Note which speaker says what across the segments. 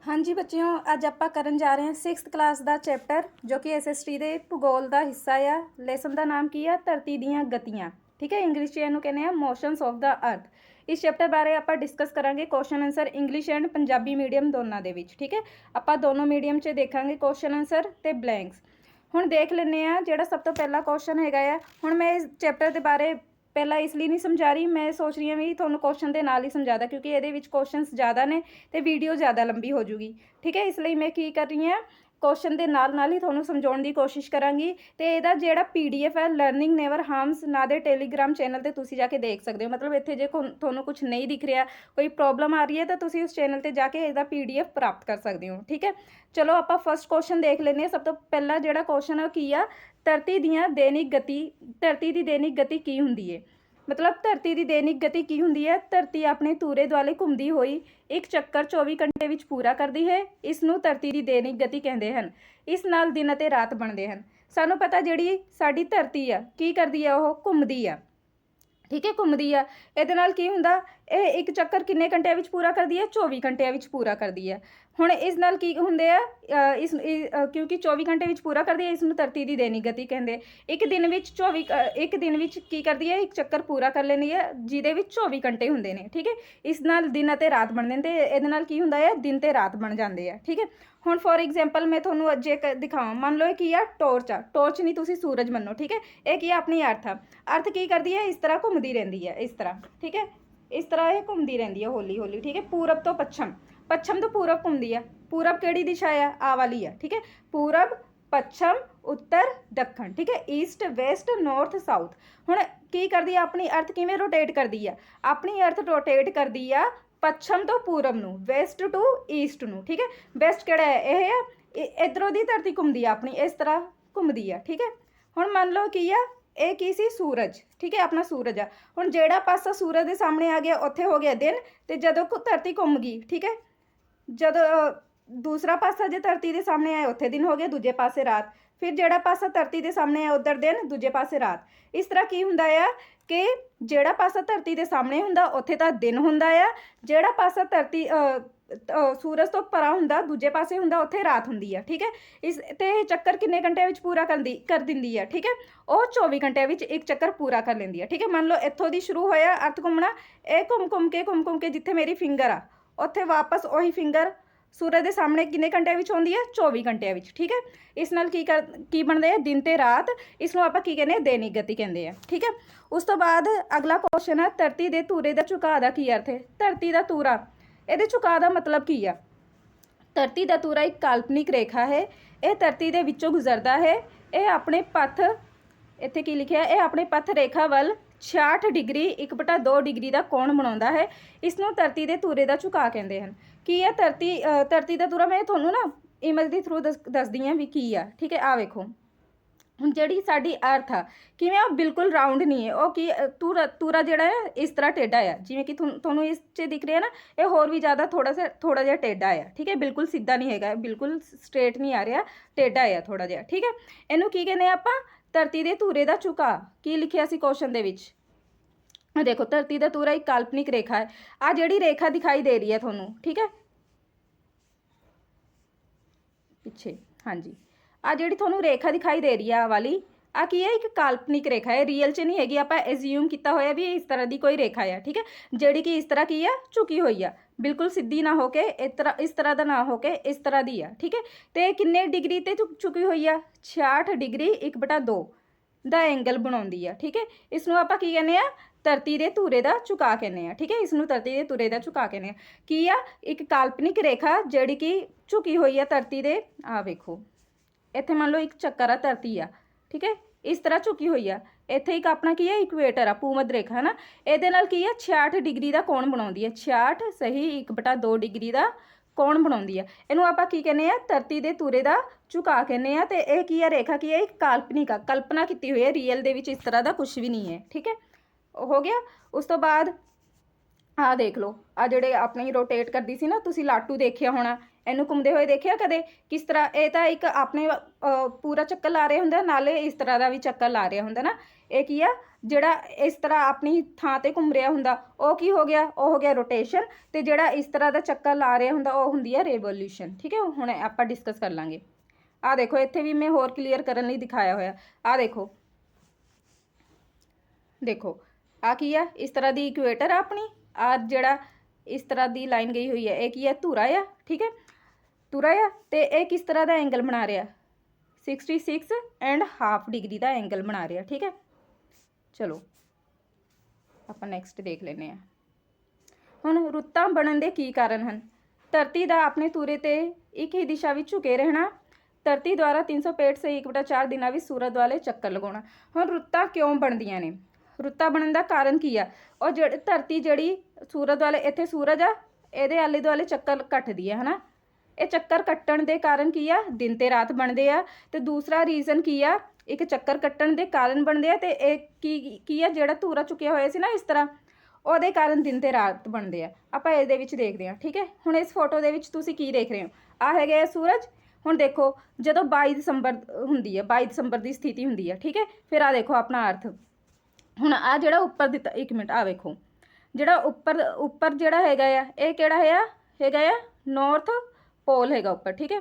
Speaker 1: हाँ जी बच्चों, अज आप करन जा रहे हैं 6th क्लास का चैप्टर जो कि SST के भूगोल का हिस्सा आ। लेसन का नाम की है धरती दीयां गतियां। ठीक है, इंग्लिश इनू कहने हैं मोशनस ऑफ द अर्थ। इस चैप्टर बारे आप डिस्कस करांगे question answer English and Punjabi medium दोनों के विच। ठीक है, आप दोनों मीडियम च देखांगे क्वेश्चन आंसर तो ब्लैंक्स। हुण देख लेने जो सब तो पहला क्वेश्चन है। हुण मैं इस चैप्टर के बारे पहला इसलिए नहीं समझा रही, मैं सोच रही हूँ भी थोड़ा क्वेश्चन के नाल ही समझा दा क्योंकि ये क्वेश्चन ज़्यादा ने तो वीडियो ज़्यादा लंबी हो जूगी। ठीक है, इसलिए मैं की कर रही हूँ क्वेश्चन के नाल ही थोड़ा समझाने की कोशिश कराँगी। तो यदा जोड़ा PDF है लर्निंग नेवर हार्म्स ना दे टेलीग्राम चैनल पर तुम जाके देख सकते हो। मतलब इतने जो थोड़ा कुछ नहीं दिख रहा, कोई प्रॉब्लम आ रही है तो तुम उस चैनल पर जाके इसका PDF प्राप्त कर सकते हो। ठीक है, चलो आप फर्स्ट क्वेश्चन देख लें। सब तो पहला जोड़ा क्वेश्चन है की आ धरती दीयां दैनिक गति, धरती की दैनिक गति की हुंदी है। मतलब धरती की दैनिक गति की हुंदी है, धरती अपने तूरे दुआले घूमती हुई एक चक्कर 24 घंटे विच पूरा करती है। इसनूं धरती की दैनिक गति कहते हैं। इस नाल दिन ते रात बनते हैं। सानूं पता जिहड़ी साडी धरती आ की करदी आ, ओह घूमदी आ। ठीक है, घूमती है। ये की हुंदा, ये एक चक्कर किन्ने घंटिया विच पूरा करती है, 24 घंटिया विच पूरा करती है। हुण इस नाल की हुंदे आ इस क्योंकि 24 घंटे विच पूरा करती है, इसनूं धरती की दैनिक गति कहते। एक दिन विच 24 एक दिन विच की करती है, एक चक्कर पूरा कर लेंदी है जिहदे विच 24 घंटे हुंदे ने। ठीक है, इस नाल दिन ते रात बनते हैं, तो इहदे नाल की हुंदा है दिन ते रात बन जाते हैं। ठीक है, हुण फॉर एग्जाम्पल मैं थोनों अजे दिखावां, मान लो की आ टॉर्च आ, टॉर्च नहीं तुसीं सूरज मनो। ठीक है, ये की अपनी अर्थ आ, अर्थ की करती है इस तरह घूमती रहती है, इस तरह। ठीक है, इस तरह ये घूमती रहती है हौली हौली। ठीक है, पूरब तो पच्छम, पच्छम तो पूरब घूमती है। पूरब किहड़ी दिशा है, आ वाली है। ठीक है, पूरब पच्छम उत्तर दक्षिण। ठीक है, ईस्ट वैसट नॉर्थ साउथ। हुण की करती है अपनी अर्थ किवें रोटेट करती है, अपनी अर्थ रोटेट करती है पच्छम तो पूरब नूं, वैसट टू ईस्ट नूं। ठीक है, वैसट किहड़ा है, यह है इधरों दी धरती घूमती है अपनी इस तरह घूमती है। ठीक है, हुण मान लो की आ ਇਹ ਕੀ ਸੀ सूरज। ठीक है, अपना सूरज आ। हुण ਜਿਹੜਾ पासा सूरज के सामने आ गया उत्थे हो गया दिन, तो जदों धरती घूम गई। ठीक है, जदों दूसरा पासा जो धरती के सामने आया उत्थे दिन हो गया, दूजे पासे रात। फिर ਜਿਹੜਾ पासा धरती के सामने आया उधर दिन, दूजे पासे रात। इस तरह की हुंदा आ कि ਜਿਹੜਾ पासा धरती के सामने हुंदा उत्थे तां दिन हुंदा आ, ਜਿਹੜਾ पासा धरती सूरज तो परा हुंदा दूजे पासे हुंदा उत्थे रात हुंदी है। ठीक है, इस ते चक्कर किन्ने घंटे विच पूरा कर दिंदी है। ठीक है, वो 24 घंटे विच एक चक्कर पूरा कर लेंदी है। ठीक है, मान लो इत्थों दी शुरू होया अर्थ घूमना, ये घूम घूम के जिथे मेरी फिंगर आ उत्थे वापस वही फिंगर सूरज के सामने किन्ने घंटे विच आउंदी है, 24 घंटे विच। ठीक है, इस नाल की बनदे हैं दिन ते रात, इसनूं आपां की कहने दैनिक गति कहंदे आ। ठीक है, उस तो बाद अगला क्वेश्चन है धरती के धूरे का झुकाव का की अर्थ है। धरती का धूरा, ये झुकाव का मतलब की है। धरती का धूरा एक काल्पनिक रेखा है, यह धरती के विचों गुजरता है। यह अपने पथ इत्थे की लिखिया, यह अपने पथ रेखा वल 66 डिग्री 1/2 डिग्री का कोण बनाता है। इसनूं धरती के धूरे का झुकाव कहते हैं। की है धरती का धूरा, मैं थोनों ना इमेज के थ्रू दसदी हाँ भी की आ। ठीक है, आ वेखो हुण जिहड़ी साडी अर्थ आ किवें आ बिल्कुल राउंड नहीं है, वो की तूरा जिहड़ा है इस तरह टेढ़ा आ, जिवें कि तुहानूं इस च दिख रहा है ना, ये होर भी ज़्यादा थोड़ा जिहा टेढ़ा आ। ठीक है, बिल्कुल सीधा नहीं हैगा, बिल्कुल स्ट्रेट नहीं आ रहा, टेढ़ा आ थोड़ा जिहा। ठीक है, इनू की कहने आपां धरती के धूरे का झुकाव। की लिखिया सी क्वेश्चन दे विच, देखो धरती का धूरा एक काल्पनिक रेखा है। आ जिहड़ी रेखा दिखाई दे रही है तुहानूं, ठीक है पिछे, हाँ जी, आ जिहड़ी तुहानूं रेखा दिखाई दे रही है आ वाली, आ की है एक काल्पनिक रेखा है, रियल च नहीं हैगी। आपां एज्यूम किया होया भी इस तरह की कोई रेखा है। ठीक है, जिहड़ी कि इस तरह की है झुकी हुई है, बिल्कुल सीधी ना होके इस तरह का ना होके इस तरह की है। ठीक है, तो किन्ने डिग्री ते झुकी हुई है, 66 डिग्री 1/2 दा एंगल बनाउंदी है। ठीक है, इसनूं आपां की कहने आ धरती के धूरे का झुकाव कहने आ। ठीक है, इसनूं धरती के धूरे का झुकाव कहने आ। की आ एक काल्पनिक रेखा जिहड़ी कि झुकी हुई है धरती के, आ वेखो इत्थे मान लो एक चक्कर आ धरती आ। ठीक है, इस तरह झुकी हुई है। इत्थे एक अपना की है इक्वेटर आ, भूमध रेखा है ना, इहदे नाल की है 66 डिग्री का कोण बनाउंदी है, 66 सही 1/2 डिग्री का कोण बनाउंदी है। इनू आपां की कहने आ धरती के धूरे का झुकाव कहने आ। ते इह की है रेखा की है एक काल्पनिक आ, कल्पना की हुई है, रियल दे विच इस तरह का कुछ भी नहीं है। ठीक है, हो गया। उस तो बाद ਆ ਦੇਖ ਲਓ, ਆ ਜਿਹੜੇ ਆਪਣੀ ਰੋਟੇਟ ਕਰਦੀ ਸੀ ਨਾ, ਤੁਸੀਂ ਲਾਟੂ ਦੇਖਿਆ ਹੋਣਾ, ਇਹਨੂੰ ਘੁੰਮਦੇ ਹੋਏ ਦੇਖਿਆ ਕਦੇ? ਕਿਸ ਤਰ੍ਹਾਂ ਇਹ ਤਾਂ ਇੱਕ ਆਪਣੇ ਪੂਰਾ ਚੱਕਰ ਲਾ ਰਿਹਾ ਹੁੰਦਾ, ਨਾਲੇ ਇਸ ਤਰ੍ਹਾਂ ਦਾ ਵੀ ਚੱਕਰ ਲਾ ਰਿਹਾ ਹੁੰਦਾ ਨਾ। ਇਹ ਕੀ ਆ, ਜਿਹੜਾ ਇਸ ਤਰ੍ਹਾਂ ਆਪਣੀ ਥਾਂ ਤੇ ਘੁੰਮ ਰਿਹਾ ਹੁੰਦਾ, ਉਹ ਕੀ ਹੋ ਗਿਆ? ਉਹ ਹੋ ਗਿਆ ਰੋਟੇਸ਼ਨ। ਤੇ ਜਿਹੜਾ ਇਸ ਤਰ੍ਹਾਂ ਦਾ ਚੱਕਰ ਲਾ ਰਿਹਾ ਹੁੰਦਾ, ਉਹ ਹੁੰਦੀ ਹੈ ਰਿਵੋਲੂਸ਼ਨ। ਠੀਕ ਹੈ, ਹੁਣ ਆਪਾਂ ਡਿਸਕਸ ਕਰ ਲਾਂਗੇ। ਆ ਦੇਖੋ, ਇੱਥੇ ਵੀ ਮੈਂ ਹੋਰ ਕਲੀਅਰ ਕਰਨ ਲਈ ਦਿਖਾਇਆ ਹੋਇਆ। ਆ ਦੇਖੋ, ਦੇਖੋ ਆ ਕੀ ਆ? ਇਸ ਤਰ੍ਹਾਂ ਦੀ ਇਕੁਏਟਰ ਆ ਆਪਣੀ। ਆ ਜਿਹੜਾ ਇਸ ਤਰ੍ਹਾਂ ਦੀ ਲਾਈਨ ਗਈ ਹੋਈ ਹੈ, ਇਹ ਕੀ ਹੈ? ਧੁਰਾ ਆ। ਠੀਕ ਹੈ, ਧੁਰਾ ਆ। ਤੇ ਇਹ ਕਿਸ ਤਰ੍ਹਾਂ ਦਾ ਐਂਗਲ ਬਣਾ ਰਿਹਾ? 66.5 ਡਿਗਰੀ ਦਾ ਐਂਗਲ ਬਣਾ ਰਿਹਾ। ਠੀਕ ਹੈ, ਚਲੋ ਆਪਾਂ ਨੈਕਸਟ ਦੇਖ ਲੈਂਦੇ ਹਾਂ। ਹੁਣ ਰੁੱਤਾਂ ਬਣਨ ਦੇ ਕੀ ਕਾਰਨ ਹਨ? ਧਰਤੀ ਦਾ ਆਪਣੇ ਧੁਰੇ ਤੇ ਇੱਕ ਹੀ ਦਿਸ਼ਾ ਵਿੱਚ ਝੁਕੇ ਰਹਿਣਾ, ਧਰਤੀ ਦੁਆਰਾ 365 ਸੇ 1/4 ਦਿਨਾਂ ਵਿੱਚ ਸੂਰਜ ਦੁਆਲੇ ਚੱਕਰ ਲਗਾਉਣਾ। ਹੁਣ ਰੁੱਤਾਂ ਕਿਉਂ ਬਣਦੀਆਂ ਨੇ? ਰੁੱਤਾਂ ਬਣਨ ਦਾ ਕਾਰਨ ਕੀ ਆ? ਉਹ ਜਿਹੜੀ ਧਰਤੀ ਜਿਹੜੀ ਸੂਰਜ ਦੁਆਲੇ, ਇੱਥੇ ਸੂਰਜ ਆ, ਇਹਦੇ ਆਲੇ ਦੁਆਲੇ ਚੱਕਰ ਕੱਟਦੀ ਹੈ ਹਨਾ। ਇਹ ਚੱਕਰ ਕੱਟਣ ਦੇ ਕਾਰਨ ਕੀ ਆ? ਦਿਨ ਤੇ ਰਾਤ ਬਣਦੇ ਆ। ਤੇ ਦੂਸਰਾ ਰੀਜ਼ਨ ਕੀ ਆ? ਇੱਕ ਚੱਕਰ ਕੱਟਣ ਦੇ ਕਾਰਨ ਬਣਦੇ ਆ, ਤੇ ਇਹ ਕੀ ਆ? ਜਿਹੜਾ ਧੂਰਾ ਚੁੱਕਿਆ ਹੋਇਆ ਸੀ ਨਾ ਇਸ ਤਰ੍ਹਾਂ, ਉਹਦੇ ਕਾਰਨ ਦਿਨ ਤੇ ਰਾਤ ਬਣਦੇ ਆ। ਆਪਾਂ ਇਹਦੇ ਵਿੱਚ ਦੇਖਦੇ ਹਾਂ। ਠੀਕ ਹੈ, ਹੁਣ ਇਸ ਫੋਟੋ ਦੇ ਵਿੱਚ ਤੁਸੀਂ ਕੀ ਦੇਖ ਰਹੇ ਹੋ? ਆ ਹੈਗੇ ਆ ਸੂਰਜ। ਹੁਣ ਦੇਖੋ, ਜਦੋਂ 22 ਦਸੰਬਰ ਹੁੰਦੀ ਹੈ, 22 ਦਸੰਬਰ ਦੀ ਸਥਿਤੀ ਹੁੰਦੀ ਹੈ। ਠੀਕ ਹੈ, ਫਿਰ ਆ ਦੇਖੋ ਆਪਣਾ ਅਰਥ। ਹੁਣ ਆ ਜਿਹੜਾ ਉੱਪਰ ਦਿੱਤਾ, 1 ਮਿੰਟ, ਆ ਵੇਖੋ, ਜਿਹੜਾ ਉੱਪਰ ਜਿਹੜਾ ਹੈਗਾ ਆ, ਇਹ ਕਿਹੜਾ ਹੈਗਾ ਆ? ਨਾਰਥ ਪੋਲ ਹੈਗਾ ਉੱਪਰ। ਠੀਕ ਹੈ,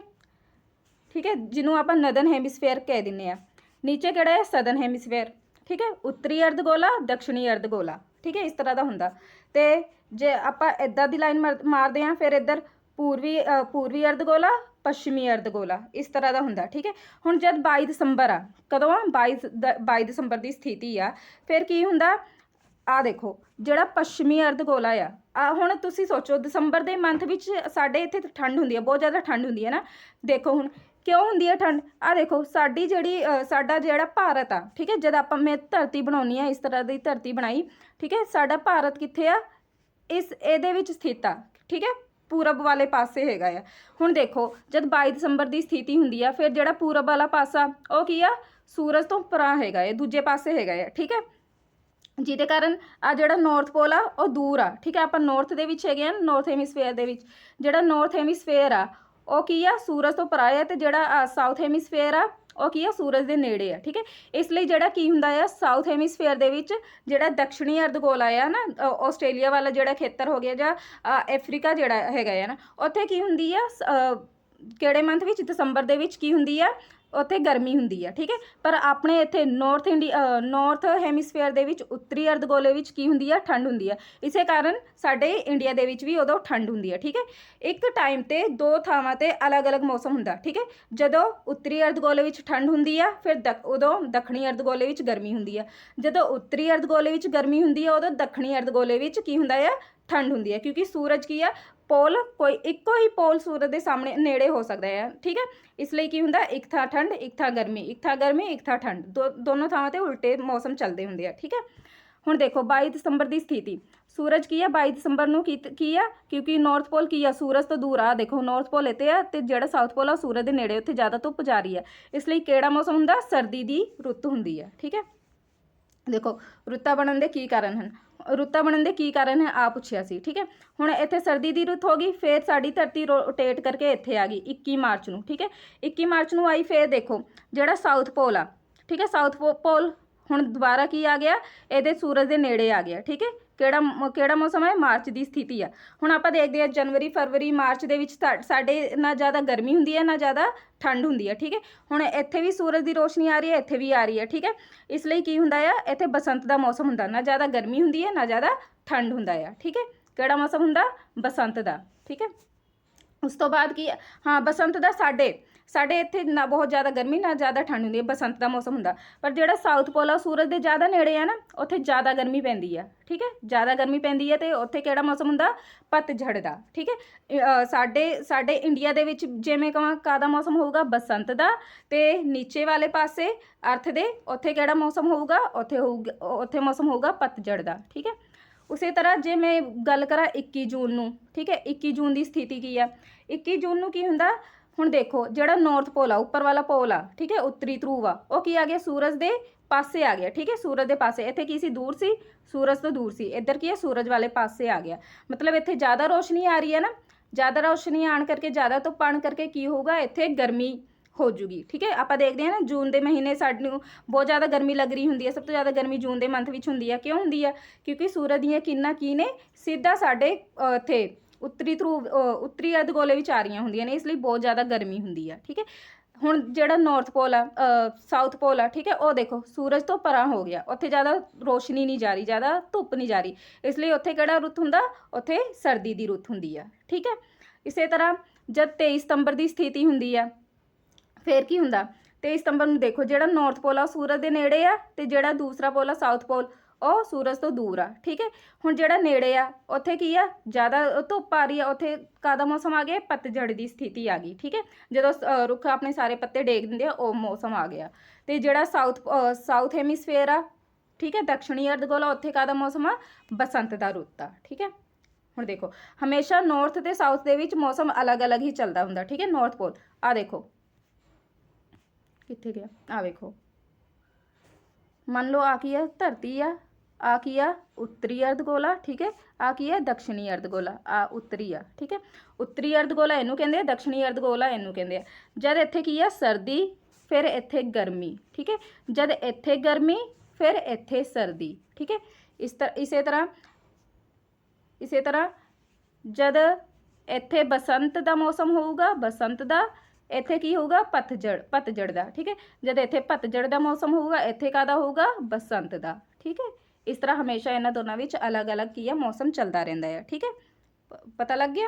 Speaker 1: ਠੀਕ ਹੈ, ਜਿਹਨੂੰ ਆਪਾਂ ਨਦਰਨ ਹੈਮੀਸਫੇਅਰ ਕਹਿ ਦਿੰਦੇ ਆ। ਨੀਚੇ ਕਿਹੜਾ ਹੈ? Southern hemisphere. ਠੀਕ ਹੈ, ਉੱਤਰੀ ਅਰਧਗੋਲਾ, ਦਕਸ਼ਣੀ ਅਰਧਗੋਲਾ। ਠੀਕ ਹੈ, ਇਸ ਤਰ੍ਹਾਂ ਦਾ ਹੁੰਦਾ। ਤੇ ਜੇ ਆਪਾਂ ਇੱਦਾਂ ਦੀ ਲਾਈਨ ਮਾਰਦੇ ਹਾਂ, ਫਿਰ ਇੱਧਰ ਪੂਰਬੀ ਅਰਧਗੋਲਾ, ਪੱਛਮੀ ਅਰਧਗੋਲਾ, ਇਸ ਤਰ੍ਹਾਂ ਦਾ ਹੁੰਦਾ। ਠੀਕ ਹੈ, ਹੁਣ ਜਦ 22 ਦਸੰਬਰ ਆ, ਕਦੋਂ ਆ? 22 ਦਸੰਬਰ ਦੀ ਸਥਿਤੀ ਆ, ਫਿਰ ਕੀ ਹੁੰਦਾ? ਆ ਦੇਖੋ, ਜਿਹੜਾ ਪੱਛਮੀ ਅਰਧਗੋਲਾ ਆ, ਹੁਣ ਤੁਸੀਂ ਸੋਚੋ, ਦਸੰਬਰ ਦੇ ਮੰਥ ਵਿੱਚ ਸਾਡੇ ਇੱਥੇ ਠੰਡ ਹੁੰਦੀ ਹੈ, ਬਹੁਤ ਜ਼ਿਆਦਾ ਠੰਡ ਹੁੰਦੀ ਹੈ ਨਾ। ਦੇਖੋ ਹੁਣ ਕਿਉਂ ਹੁੰਦੀ ਹੈ ਠੰਡ? ਆ ਦੇਖੋ, ਸਾਡਾ ਜਿਹੜਾ ਭਾਰਤ ਆ, ਠੀਕ ਹੈ, ਜਦ ਮੈਂ ਧਰਤੀ ਬਣਾਉਣੀ ਆ, ਇਸ ਤਰ੍ਹਾਂ ਦੀ ਧਰਤੀ ਬਣਾਈ। ਠੀਕ ਹੈ, ਸਾਡਾ ਭਾਰਤ ਕਿੱਥੇ ਆ? ਇਹਦੇ ਵਿੱਚ ਸਥਿਤ ਆ। ਠੀਕ ਹੈ, ਪੂਰਬ ਵਾਲੇ ਪਾਸੇ ਹੈਗਾ ਆ। ਹੁਣ ਦੇਖੋ, ਜਦ 22 ਦਸੰਬਰ ਦੀ ਸਥਿਤੀ ਹੁੰਦੀ ਆ, ਫਿਰ ਜਿਹੜਾ ਪੂਰਬ ਵਾਲਾ ਪਾਸਾ, ਉਹ ਕੀ ਆ? ਸੂਰਜ ਤੋਂ ਪਰਾਂ ਹੈਗਾ ਹੈ, ਦੂਜੇ ਪਾਸੇ ਹੈਗਾ ਆ। ਠੀਕ ਹੈ, ਜਿਹਦੇ ਕਾਰਨ ਆ ਜਿਹੜਾ ਨਾਰਥ ਪੋਲ ਆ, ਉਹ ਦੂਰ ਆ। ਠੀਕ ਹੈ, ਆਪਾਂ ਨਾਰਥ ਦੇ ਵਿੱਚ ਹੈਗੇ ਆ, ਨਾਰਥ ਹੈਮੀਸਫੇਅਰ ਦੇ ਵਿੱਚ। ਜਿਹੜਾ ਨਾਰਥ ਹੈਮੀਸਫੇਅਰ ਆ, ਉਹ ਕੀ ਆ? ਸੂਰਜ ਤੋਂ ਪਰਾਂ ਆ। ਤੇ ਜਿਹੜਾ ਸਾਊਥ ਹੈਮੀਸਫੇਅਰ ਆ, ਉਹ ਕੀ ਆ? ਸੂਰਜ ਦੇ ਨੇੜੇ ਆ। ਠੀਕ ਹੈ, ਇਸ ਲਈ ਜਿਹੜਾ ਕੀ ਹੁੰਦਾ ਆ, ਸਾਊਥ ਹੈਮੀਸਫੇਅਰ ਦੇ ਵਿੱਚ ਜਿਹੜਾ ਦਕਸ਼ਣੀ ਅਰਧਗੋਲਾ ਆ ਨਾ, ਆਸਟ੍ਰੇਲੀਆ ਵਾਲਾ ਜਿਹੜਾ ਖੇਤਰ ਹੋ ਗਿਆ, ਜਾਂ ਅਫਰੀਕਾ ਜਿਹੜਾ ਹੈਗਾ ਆ ਨਾ, ਉੱਥੇ ਕੀ ਹੁੰਦੀ ਆ? ਕਿਹੜੇ ਮੰਥ ਵਿੱਚ? ਦਸੰਬਰ ਦੇ ਵਿੱਚ ਕੀ ਹੁੰਦੀ ਆ? ਉੱਥੇ ਗਰਮੀ ਹੁੰਦੀ ਆ। ਠੀਕ ਹੈ, ਪਰ ਆਪਣੇ ਇੱਥੇ ਨਾਰਥ ਹੈਮੀਸਫੇਅਰ ਦੇ ਵਿੱਚ, ਉੱਤਰੀ ਅਰਧਗੋਲੇ ਵਿੱਚ ਕੀ ਹੁੰਦੀ ਆ? ਠੰਡ ਹੁੰਦੀ ਆ। ਇਸੇ ਕਾਰਨ ਸਾਡੇ ਇੰਡੀਆ ਦੇ ਵਿੱਚ ਵੀ ਉਦੋਂ ਠੰਡ ਹੁੰਦੀ ਆ। ਠੀਕ ਹੈ, ਇੱਕ ਟਾਈਮ ਤੇ ਦੋ ਥਾਵਾਂ ਤੇ ਅਲੱਗ-ਅਲੱਗ ਮੌਸਮ ਹੁੰਦਾ। ਠੀਕ ਹੈ, ਜਦੋਂ ਉੱਤਰੀ ਅਰਧਗੋਲੇ ਵਿੱਚ ਠੰਡ ਹੁੰਦੀ ਆ, ਫਿਰ ਉਦੋਂ ਦੱਖਣੀ ਅਰਧਗੋਲੇ ਵਿੱਚ ਗਰਮੀ ਹੁੰਦੀ ਆ। ਜਦੋਂ ਉੱਤਰੀ ਅਰਧਗੋਲੇ ਵਿੱਚ ਗਰਮੀ ਹੁੰਦੀ ਆ, ਉਦੋਂ ਦੱਖਣੀ ਅਰਧਗੋਲੇ ਵਿੱਚ ਕੀ ਹੁੰਦਾ ਆ? ਠੰਡ ਹੁੰਦੀ ਆ। ਕਿਉਂਕਿ ਸੂਰਜ ਕੀ ਆ? ਪੋਲ, ਕੋਈ ਇੱਕੋ ਹੀ ਪੋਲ ਸੂਰਜ ਦੇ ਸਾਹਮਣੇ ਨੇੜੇ ਹੋ ਸਕਦਾ ਹੈ। ਠੀਕ ਹੈ, ਇਸ ਲਈ ਕੀ ਹੁੰਦਾ? ਇੱਕ ਥਾਂ ਠੰਡ, ਇੱਕ ਥਾਂ ਗਰਮੀ, ਇੱਕ ਥਾਂ ਗਰਮੀ, ਇੱਕ ਥਾਂ ਠੰਡ, ਦੋਨੋਂ ਥਾਵਾਂ ਤੇ ਉਲਟੇ ਮੌਸਮ ਚੱਲਦੇ ਹੁੰਦੇ ਆ। ਠੀਕ ਹੈ, ਹੁਣ ਦੇਖੋ 22 ਦਸੰਬਰ ਦੀ ਸਥਿਤੀ। ਸੂਰਜ ਕੀ ਆ 22 ਦਸੰਬਰ ਨੂੰ? ਕੀ ਆ? ਕਿਉਂਕਿ ਨਾਰਥ ਪੋਲ ਕੀ ਆ? ਸੂਰਜ ਤੋਂ ਦੂਰ ਆ। ਦੇਖੋ, ਨਾਰਥ ਪੋਲ ਇੱਥੇ ਆ, ਤੇ ਜਿਹੜਾ ਸਾਊਥ ਪੋਲ ਆ ਸੂਰਜ ਦੇ ਨੇੜੇ, ਉੱਥੇ ਜ਼ਿਆਦਾ ਧੁੱਪ ਜਾ ਰਹੀ ਆ। ਇਸ ਲਈ ਕਿਹੜਾ ਮੌਸਮ ਹੁੰਦਾ? ਸਰਦੀ ਦੀ ਰੁੱਤ ਹੁੰਦੀ ਆ। ਠੀਕ ਹੈ, ਦੇਖੋ ਰੁੱਤਾਂ ਬਣਨ ਦੇ ਕੀ ਕਾਰਨ ਹਨ? ਰੁੱਤਾਂ ਬਣਨ ਦੇ ਕੀ ਕਾਰਨ ਹੈ, ਆ ਪੁੱਛਿਆ ਸੀ। ਠੀਕ ਹੈ, ਹੁਣ ਇੱਥੇ ਸਰਦੀ ਦੀ ਰੁੱਤ ਹੋ ਗਈ, ਫਿਰ ਸਾਡੀ ਧਰਤੀ ਰੋਟੇਟ ਕਰਕੇ ਇੱਥੇ ਆ ਗਈ 21 ਮਾਰਚ ਨੂੰ। ਠੀਕ ਹੈ, 21 ਮਾਰਚ ਨੂੰ ਆਈ। ਫਿਰ ਦੇਖੋ, ਜਿਹੜਾ ਸਾਊਥ ਪੋਲ ਆ, ਠੀਕ ਹੈ, ਸਾਊਥ ਪੋਲ ਹੁਣ ਦੁਬਾਰਾ ਕੀ ਆ ਗਿਆ? ਇਹਦੇ ਸੂਰਜ ਦੇ ਨੇੜੇ ਆ ਗਿਆ। ਠੀਕ ਹੈ, ਕਿਹੜਾ ਮੌਸਮ ਹੈ? ਮਾਰਚ ਦੀ ਸਥਿਤੀ ਆ। ਹੁਣ ਆਪਾਂ ਦੇਖਦੇ ਹਾਂ, ਜਨਵਰੀ, ਫਰਵਰੀ, ਮਾਰਚ ਦੇ ਵਿੱਚ ਸਾਡੇ ਨਾ ਜ਼ਿਆਦਾ ਗਰਮੀ ਹੁੰਦੀ ਹੈ, ਨਾ ਜ਼ਿਆਦਾ ਠੰਡ ਹੁੰਦੀ ਹੈ। ਠੀਕ ਹੈ, ਹੁਣ ਇੱਥੇ ਵੀ ਸੂਰਜ ਦੀ ਰੋਸ਼ਨੀ ਆ ਰਹੀ ਹੈ, ਇੱਥੇ ਵੀ ਆ ਰਹੀ ਹੈ। ਠੀਕ ਹੈ, ਇਸ ਲਈ ਕੀ ਹੁੰਦਾ ਆ? ਇੱਥੇ ਬਸੰਤ ਦਾ ਮੌਸਮ ਹੁੰਦਾ, ਨਾ ਜ਼ਿਆਦਾ ਗਰਮੀ ਹੁੰਦੀ ਹੈ, ਨਾ ਜ਼ਿਆਦਾ ਠੰਡ ਹੁੰਦਾ ਆ। ਠੀਕ ਹੈ, ਕਿਹੜਾ ਮੌਸਮ ਹੁੰਦਾ? ਬਸੰਤ ਦਾ। ਠੀਕ ਹੈ, ਉਸ ਤੋਂ ਬਾਅਦ ਕੀ? ਹਾਂ, ਬਸੰਤ ਦਾ ਸਾਡੇ ਇੱਥੇ ਨਾ ਬਹੁਤ ਜ਼ਿਆਦਾ ਗਰਮੀ, ਨਾ ਜ਼ਿਆਦਾ ਠੰਡ ਹੁੰਦੀ ਹੈ, ਬਸੰਤ ਦਾ ਮੌਸਮ ਹੁੰਦਾ। ਪਰ ਜਿਹੜਾ ਸਾਊਥ ਪੋਲ ਆ, ਸੂਰਜ ਦੇ ਜ਼ਿਆਦਾ ਨੇੜੇ ਆ ਨਾ, ਉੱਥੇ ਜ਼ਿਆਦਾ ਗਰਮੀ ਪੈਂਦੀ ਆ। ਠੀਕ ਹੈ, ਜ਼ਿਆਦਾ ਗਰਮੀ ਪੈਂਦੀ ਹੈ, ਤੇ ਉੱਥੇ ਕਿਹੜਾ ਮੌਸਮ ਹੁੰਦਾ? ਪਤਝੜ ਦਾ। ਠੀਕ ਹੈ, ਸਾਡੇ ਇੰਡੀਆ ਦੇ ਵਿੱਚ ਜਿਵੇਂ ਕਹਾਂ ਕਾਹਦਾ ਮੌਸਮ ਹੋਊਗਾ? ਬਸੰਤ ਦਾ। ਤੇ ਨੀਚੇ ਵਾਲੇ ਪਾਸੇ ਅਰਥ ਦੇ ਉੱਥੇ ਕਿਹੜਾ ਮੌਸਮ ਹੋਊਗਾ? ਉੱਥੇ ਮੌਸਮ ਹੋਊਗਾ ਪਤਝੜ ਦਾ। ਠੀਕ ਹੈ, ਉਸੇ ਤਰ੍ਹਾਂ ਜੇ ਮੈਂ ਗੱਲ ਕਰਾਂ 21 ਜੂਨ ਨੂੰ, ਠੀਕ ਹੈ, 21 ਜੂਨ ਦੀ ਸਥਿਤੀ ਕੀ ਆ? 21 ਜੂਨ ਨੂੰ ਕੀ ਹੁੰਦਾ? ਹੁਣ ਦੇਖੋ ਜਿਹੜਾ ਨਾਰਥ ਪੋਲ ਆ, ਉੱਪਰ ਵਾਲਾ ਪੋਲ ਆ, ਠੀਕ ਹੈ, ਉੱਤਰੀ ਧਰੁਵ ਆ, ਉਹ ਕੀ ਆ ਗਿਆ, ਸੂਰਜ ਦੇ ਪਾਸੇ ਆ ਗਿਆ, ਠੀਕ ਹੈ, ਸੂਰਜ ਦੇ ਪਾਸੇ। ਇੱਥੇ ਕੀ ਸੀ, ਦੂਰ ਸੀ, ਸੂਰਜ ਤੋਂ ਦੂਰ ਸੀ, ਇੱਧਰ ਕੀ ਹੈ, ਸੂਰਜ ਵਾਲੇ ਪਾਸੇ ਆ ਗਿਆ। ਮਤਲਬ ਇੱਥੇ ਜ਼ਿਆਦਾ ਰੋਸ਼ਨੀ ਆ ਰਹੀ ਹੈ ਨਾ, ਜ਼ਿਆਦਾ ਰੋਸ਼ਨੀ ਆਉਣ ਕਰਕੇ, ਜ਼ਿਆਦਾ ਧੁੱਪ ਆਉਣ ਕਰਕੇ ਕੀ ਹੋਊਗਾ, ਇੱਥੇ ਗਰਮੀ ਹੋ ਜੂਗੀ, ਠੀਕ ਹੈ। ਆਪਾਂ ਦੇਖਦੇ ਹਾਂ ਨਾ ਜੂਨ ਦੇ ਮਹੀਨੇ ਸਾਨੂੰ ਬਹੁਤ ਜ਼ਿਆਦਾ ਗਰਮੀ ਲੱਗ ਰਹੀ ਹੁੰਦੀ ਹੈ, ਸਭ ਤੋਂ ਜ਼ਿਆਦਾ ਗਰਮੀ ਜੂਨ ਦੇ ਮੰਥ ਵਿੱਚ ਹੁੰਦੀ ਹੈ। ਕਿਉਂ ਹੁੰਦੀ ਹੈ, ਕਿਉਂਕਿ ਸੂਰਜ ਦੀਆਂ ਕਿਰਨਾਂ ਕੀ ਨੇ, ਸਿੱਧਾ ਸਾਡੇ ਇੱਥੇ ਉੱਤਰੀ ਧਰੁਵ, ਉੱਤਰੀ ਅਰਧਗੋਲੇ ਵਿੱਚ ਆ ਰਹੀਆਂ ਹੁੰਦੀਆਂ ਨੇ, ਇਸ ਲਈ ਬਹੁਤ ਜ਼ਿਆਦਾ ਗਰਮੀ ਹੁੰਦੀ ਆ, ਠੀਕ ਹੈ। ਹੁਣ ਜਿਹੜਾ ਨਾਰਥ ਪੋਲ ਆ, ਸਾਊਥ ਪੋਲ ਆ, ਠੀਕ ਹੈ, ਉਹ ਦੇਖੋ ਸੂਰਜ ਤੋਂ ਪਰਾਂ ਹੋ ਗਿਆ, ਉੱਥੇ ਜ਼ਿਆਦਾ ਰੋਸ਼ਨੀ ਨਹੀਂ ਜਾ ਰਹੀ, ਜ਼ਿਆਦਾ ਧੁੱਪ ਨਹੀਂ ਜਾ ਰਹੀ, ਇਸ ਲਈ ਉੱਥੇ ਕਿਹੜਾ ਰੁੱਤ ਹੁੰਦਾ, ਉੱਥੇ ਸਰਦੀ ਦੀ ਰੁੱਤ ਹੁੰਦੀ ਆ, ਠੀਕ ਹੈ। ਇਸੇ ਤਰ੍ਹਾਂ ਜਦ 23 ਸਤੰਬਰ ਦੀ ਸਥਿਤੀ ਹੁੰਦੀ ਆ, ਫਿਰ ਕੀ ਹੁੰਦਾ, 23 ਸਤੰਬਰ ਨੂੰ ਦੇਖੋ ਜਿਹੜਾ ਨਾਰਥ ਪੋਲ ਆ ਉਹ ਸੂਰਜ ਦੇ ਨੇੜੇ ਆ, ਤੇ ਜਿਹੜਾ ਦੂਸਰਾ ਪੋਲ ਆ ਸਾਊਥ ਪੋਲ ਉਹ ਸੂਰਜ ਤੋਂ ਦੂਰ ਆ, ਠੀਕ ਹੈ। ਹੁਣ ਜਿਹੜਾ ਨੇੜੇ ਆ ਉੱਥੇ ਕੀ ਆ, ਜ਼ਿਆਦਾ ਧੁੱਪ ਆ ਰਹੀ ਆ, ਉੱਥੇ ਕਾਹਦਾ ਮੌਸਮ ਆ ਗਿਆ, ਪਤਝੜ ਦੀ ਸਥਿਤੀ ਆ ਗਈ, ਠੀਕ ਹੈ। ਜਦੋਂ ਰੁੱਖ ਆਪਣੇ ਸਾਰੇ ਪੱਤੇ ਡੇਗ ਦਿੰਦੇ ਆ, ਉਹ ਮੌਸਮ ਆ ਗਿਆ। ਤੇ ਜਿਹੜਾ ਸਾਊਥ ਹੈਮੀਸਫੇਅਰ ਆ, ਠੀਕ ਹੈ, ਦੱਖਣੀ ਅਰਧਗੋਲਾ, ਉੱਥੇ ਕਾਹਦਾ ਮੌਸਮ ਆ, ਬਸੰਤ ਦਾ ਰੁੱਤ ਆ, ਠੀਕ ਹੈ। ਹੁਣ ਦੇਖੋ ਹਮੇਸ਼ਾ ਨਾਰਥ ਤੇ ਸਾਊਥ ਦੇ ਵਿੱਚ ਮੌਸਮ ਅਲੱਗ-ਅਲੱਗ ਹੀ ਚੱਲਦਾ ਹੁੰਦਾ, ਠੀਕ ਹੈ। ਨਾਰਥ ਪੋਲ ਆ ਦੇਖੋ ਕਿੱਥੇ ਗਿਆ, ਆ ਵੇਖੋ, ਮੰਨ ਲਓ ਆ ਕੀ ਆ, ਧਰਤੀ ਆ ਕੀ ਆ, ਉੱਤਰੀ ਅਰਧਗੋਲਾ, ਠੀਕ ਹੈ, ਆ ਕੀ ਹੈ, ਦक्षिणी ਅਰਧਗੋਲਾ, ਆ ਉੱਤਰੀ ਆ, ਠੀਕ ਹੈ। ਉੱਤਰੀ ਅਰਧਗੋਲਾ ਇਹਨੂੰ ਕਹਿੰਦੇ ਆ, ਦक्षिणी ਅਰਧਗੋਲਾ ਇਹਨੂੰ ਕਹਿੰਦੇ ਆ। ਜਦ ਇੱਥੇ ਕੀ ਆ, ਸਰਦੀ, ਫਿਰ ਇੱਥੇ ਗਰਮੀ, ਠੀਕ ਹੈ। ਜਦ ਇੱਥੇ ਗਰਮੀ, ਫਿਰ ਇੱਥੇ ਸਰਦੀ, ਠੀਕ ਹੈ। ਇਸੇ ਤਰ੍ਹਾਂ ਜਦ ਇੱਥੇ ਬਸੰਤ ਦਾ ਮੌਸਮ ਹੋਊਗਾ, ਬਸੰਤ ਦਾ, ਇੱਥੇ ਕੀ ਹੋਊਗਾ, ਪਤਝੜ ਦਾ, ਠੀਕ ਹੈ। ਜਦ ਇੱਥੇ ਪਤਝੜ ਦਾ ਮੌਸਮ ਹੋਊਗਾ, ਇੱਥੇ ਕਾਹਦਾ ਹੋਊਗਾ, ਬਸੰਤ ਦਾ, ਠੀਕ ਹੈ। ਇਸ ਤਰ੍ਹਾਂ ਹਮੇਸ਼ਾ ਇਹਨਾਂ ਦੋਨਾਂ ਵਿੱਚ ਅਲੱਗ-ਅਲੱਗ ਕੀ ਆ, ਮੌਸਮ ਚੱਲਦਾ ਰਹਿੰਦਾ ਹੈ, ਠੀਕ ਹੈ। ਪਤਾ ਲੱਗ ਗਿਆ।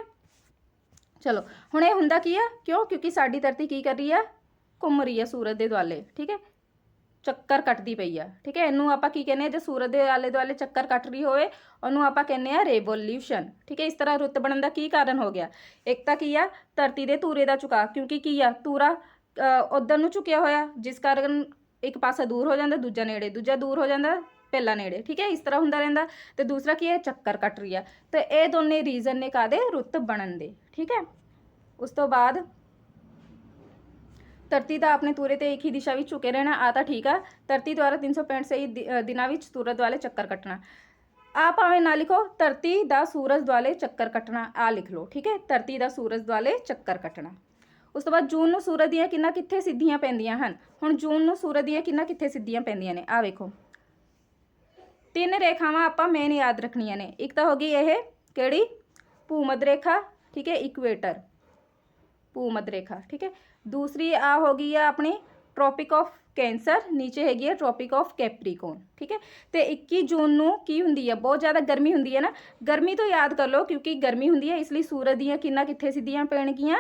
Speaker 1: ਚਲੋ ਹੁਣ ਇਹ ਹੁੰਦਾ ਕੀ ਆ, ਕਿਉਂਕਿ ਸਾਡੀ ਧਰਤੀ ਕੀ ਕਰ ਰਹੀ ਆ, ਘੁੰਮ ਰਹੀ ਆ ਸੂਰਜ ਦੇ ਦੁਆਲੇ, ਠੀਕ ਹੈ, ਚੱਕਰ ਕੱਟਦੀ ਪਈ ਆ, ਠੀਕ ਹੈ। ਇਹਨੂੰ ਆਪਾਂ ਕੀ ਕਹਿੰਦੇ ਆ, ਜੇ ਸੂਰਜ ਦੇ ਆਲੇ ਦੁਆਲੇ ਚੱਕਰ ਕੱਟ ਰਹੀ ਹੋਵੇ, ਉਹਨੂੰ ਆਪਾਂ ਕਹਿੰਦੇ ਆ ਰੇਵੋਲਿਊਸ਼ਨ, ਠੀਕ ਹੈ। ਇਸ ਤਰ੍ਹਾਂ ਰੁੱਤ ਬਣਨ ਦਾ ਕੀ ਕਾਰਨ ਹੋ ਗਿਆ, ਇੱਕ ਤਾਂ ਕੀ ਆ, ਧਰਤੀ ਦੇ ਧੂਰੇ ਦਾ ਝੁਕਾਅ, ਕਿਉਂਕਿ ਕੀ ਆ, ਧੂਰਾ ਉੱਧਰ ਨੂੰ ਝੁਕਿਆ ਹੋਇਆ, ਜਿਸ ਕਾਰਨ ਇੱਕ ਪਾਸਾ ਦੂਰ ਹੋ ਜਾਂਦਾ, ਦੂਜਾ ਨੇੜੇ, ਦੂਜਾ ਦੂਰ ਹੋ ਜਾਂਦਾ, ਪਹਿਲਾ ਨੇੜੇ, ਠੀਕ ਹੈ। ਇਸ ਤਰ੍ਹਾਂ ਹੁੰਦਾ ਰਹਿੰਦਾ। ਤੇ ਦੂਸਰਾ ਕੀ ਹੈ, ਚੱਕਰ ਕੱਟ ਰਹੀ ਆ। ਤੇ ਇਹ ਦੋਨੇ ਰੀਜ਼ਨ ਨੇ ਕਾਹਦੇ, ਰੁੱਤ ਬਣਨ ਦੇ, ਠੀਕ ਹੈ। ਉਸ ਤੋਂ ਬਾਅਦ ਧਰਤੀ ਦਾ ਆਪਣੇ ਧੂਰੇ ਤੇ ਇੱਕ ਹੀ ਦਿਸ਼ਾ ਵਿੱਚ ਝੁਕੇ ਰਹਿਣਾ, ਆ ਤਾਂ ਠੀਕ ਆ। ਧਰਤੀ ਦੁਆਰਾ 365 ਸਹੀ ਦਿਨਾਂ ਵਿੱਚ ਸੂਰਜ ਦੁਆਲੇ ਚੱਕਰ ਕੱਟਣਾ, ਆ ਭਾਵੇਂ ਨਾ ਲਿਖੋ, ਧਰਤੀ ਦਾ ਸੂਰਜ ਦੁਆਲੇ ਚੱਕਰ ਕੱਟਣਾ, ਆ ਲਿਖ ਲਓ, ਠੀਕ ਹੈ। ਧਰਤੀ ਦਾ ਸੂਰਜ ਦੁਆਲੇ ਚੱਕਰ ਕੱਟਣਾ। ਉਸ ਤੋਂ ਬਾਅਦ ਜੂਨ ਨੂੰ ਸੂਰਜ ਦੀਆਂ ਕਿਰਨਾਂ ਕਿੱਥੇ ਸਿੱਧੀਆਂ ਪੈਂਦੀਆਂ ਹਨ। ਹੁਣ ਜੂਨ ਨੂੰ ਸੂਰਜ ਦੀਆਂ ਕਿਰਨਾਂ ਕਿੱਥੇ ਸਿੱਧੀਆਂ ਪੈਂਦੀਆਂ ਨੇ, ਆ ਵੇਖੋ, 3 ਰੇਖਾਵਾਂ ਆਪਾਂ ਮੇਨ ਯਾਦ ਰੱਖਣੀਆਂ ਨੇ। ਇੱਕ ਤਾਂ ਹੋ ਗਈ ਇਹ ਕਿਹੜੀ, ਭੂਮੱਧ ਰੇਖਾ, ਠੀਕ ਹੈ, ਇਕੁਏਟਰ, ਭੂਮੱਧ ਰੇਖਾ, ਠੀਕ ਹੈ। ਦੂਸਰੀ ਆ ਹੋ ਗਈ ਆ ਆਪਣੀ ਟ੍ਰੋਪਿਕ ਆਫ ਕੈਂਸਰ, ਨੀਚੇ ਹੈਗੀ ਹੈ ਟ੍ਰੋਪਿਕ ਆਫ ਕੈਪਰੀਕੋਨ, ਠੀਕ ਹੈ। ਤੇ 21 ਜੂਨ ਨੂੰ ਕੀ ਹੁੰਦੀ ਹੈ, ਬਹੁਤ ਜ਼ਿਆਦਾ ਗਰਮੀ ਹੁੰਦੀ ਹੈ ਨਾ, ਗਰਮੀ ਤੋਂ ਯਾਦ ਕਰ ਲਓ, ਕਿਉਂਕਿ ਗਰਮੀ ਹੁੰਦੀ ਹੈ, ਇਸ ਲਈ ਸੂਰਜ ਦੀਆਂ ਕਿਰਨਾਂ ਕਿੱਥੇ ਸਿੱਧੀਆਂ ਪੈਣਗੀਆਂ,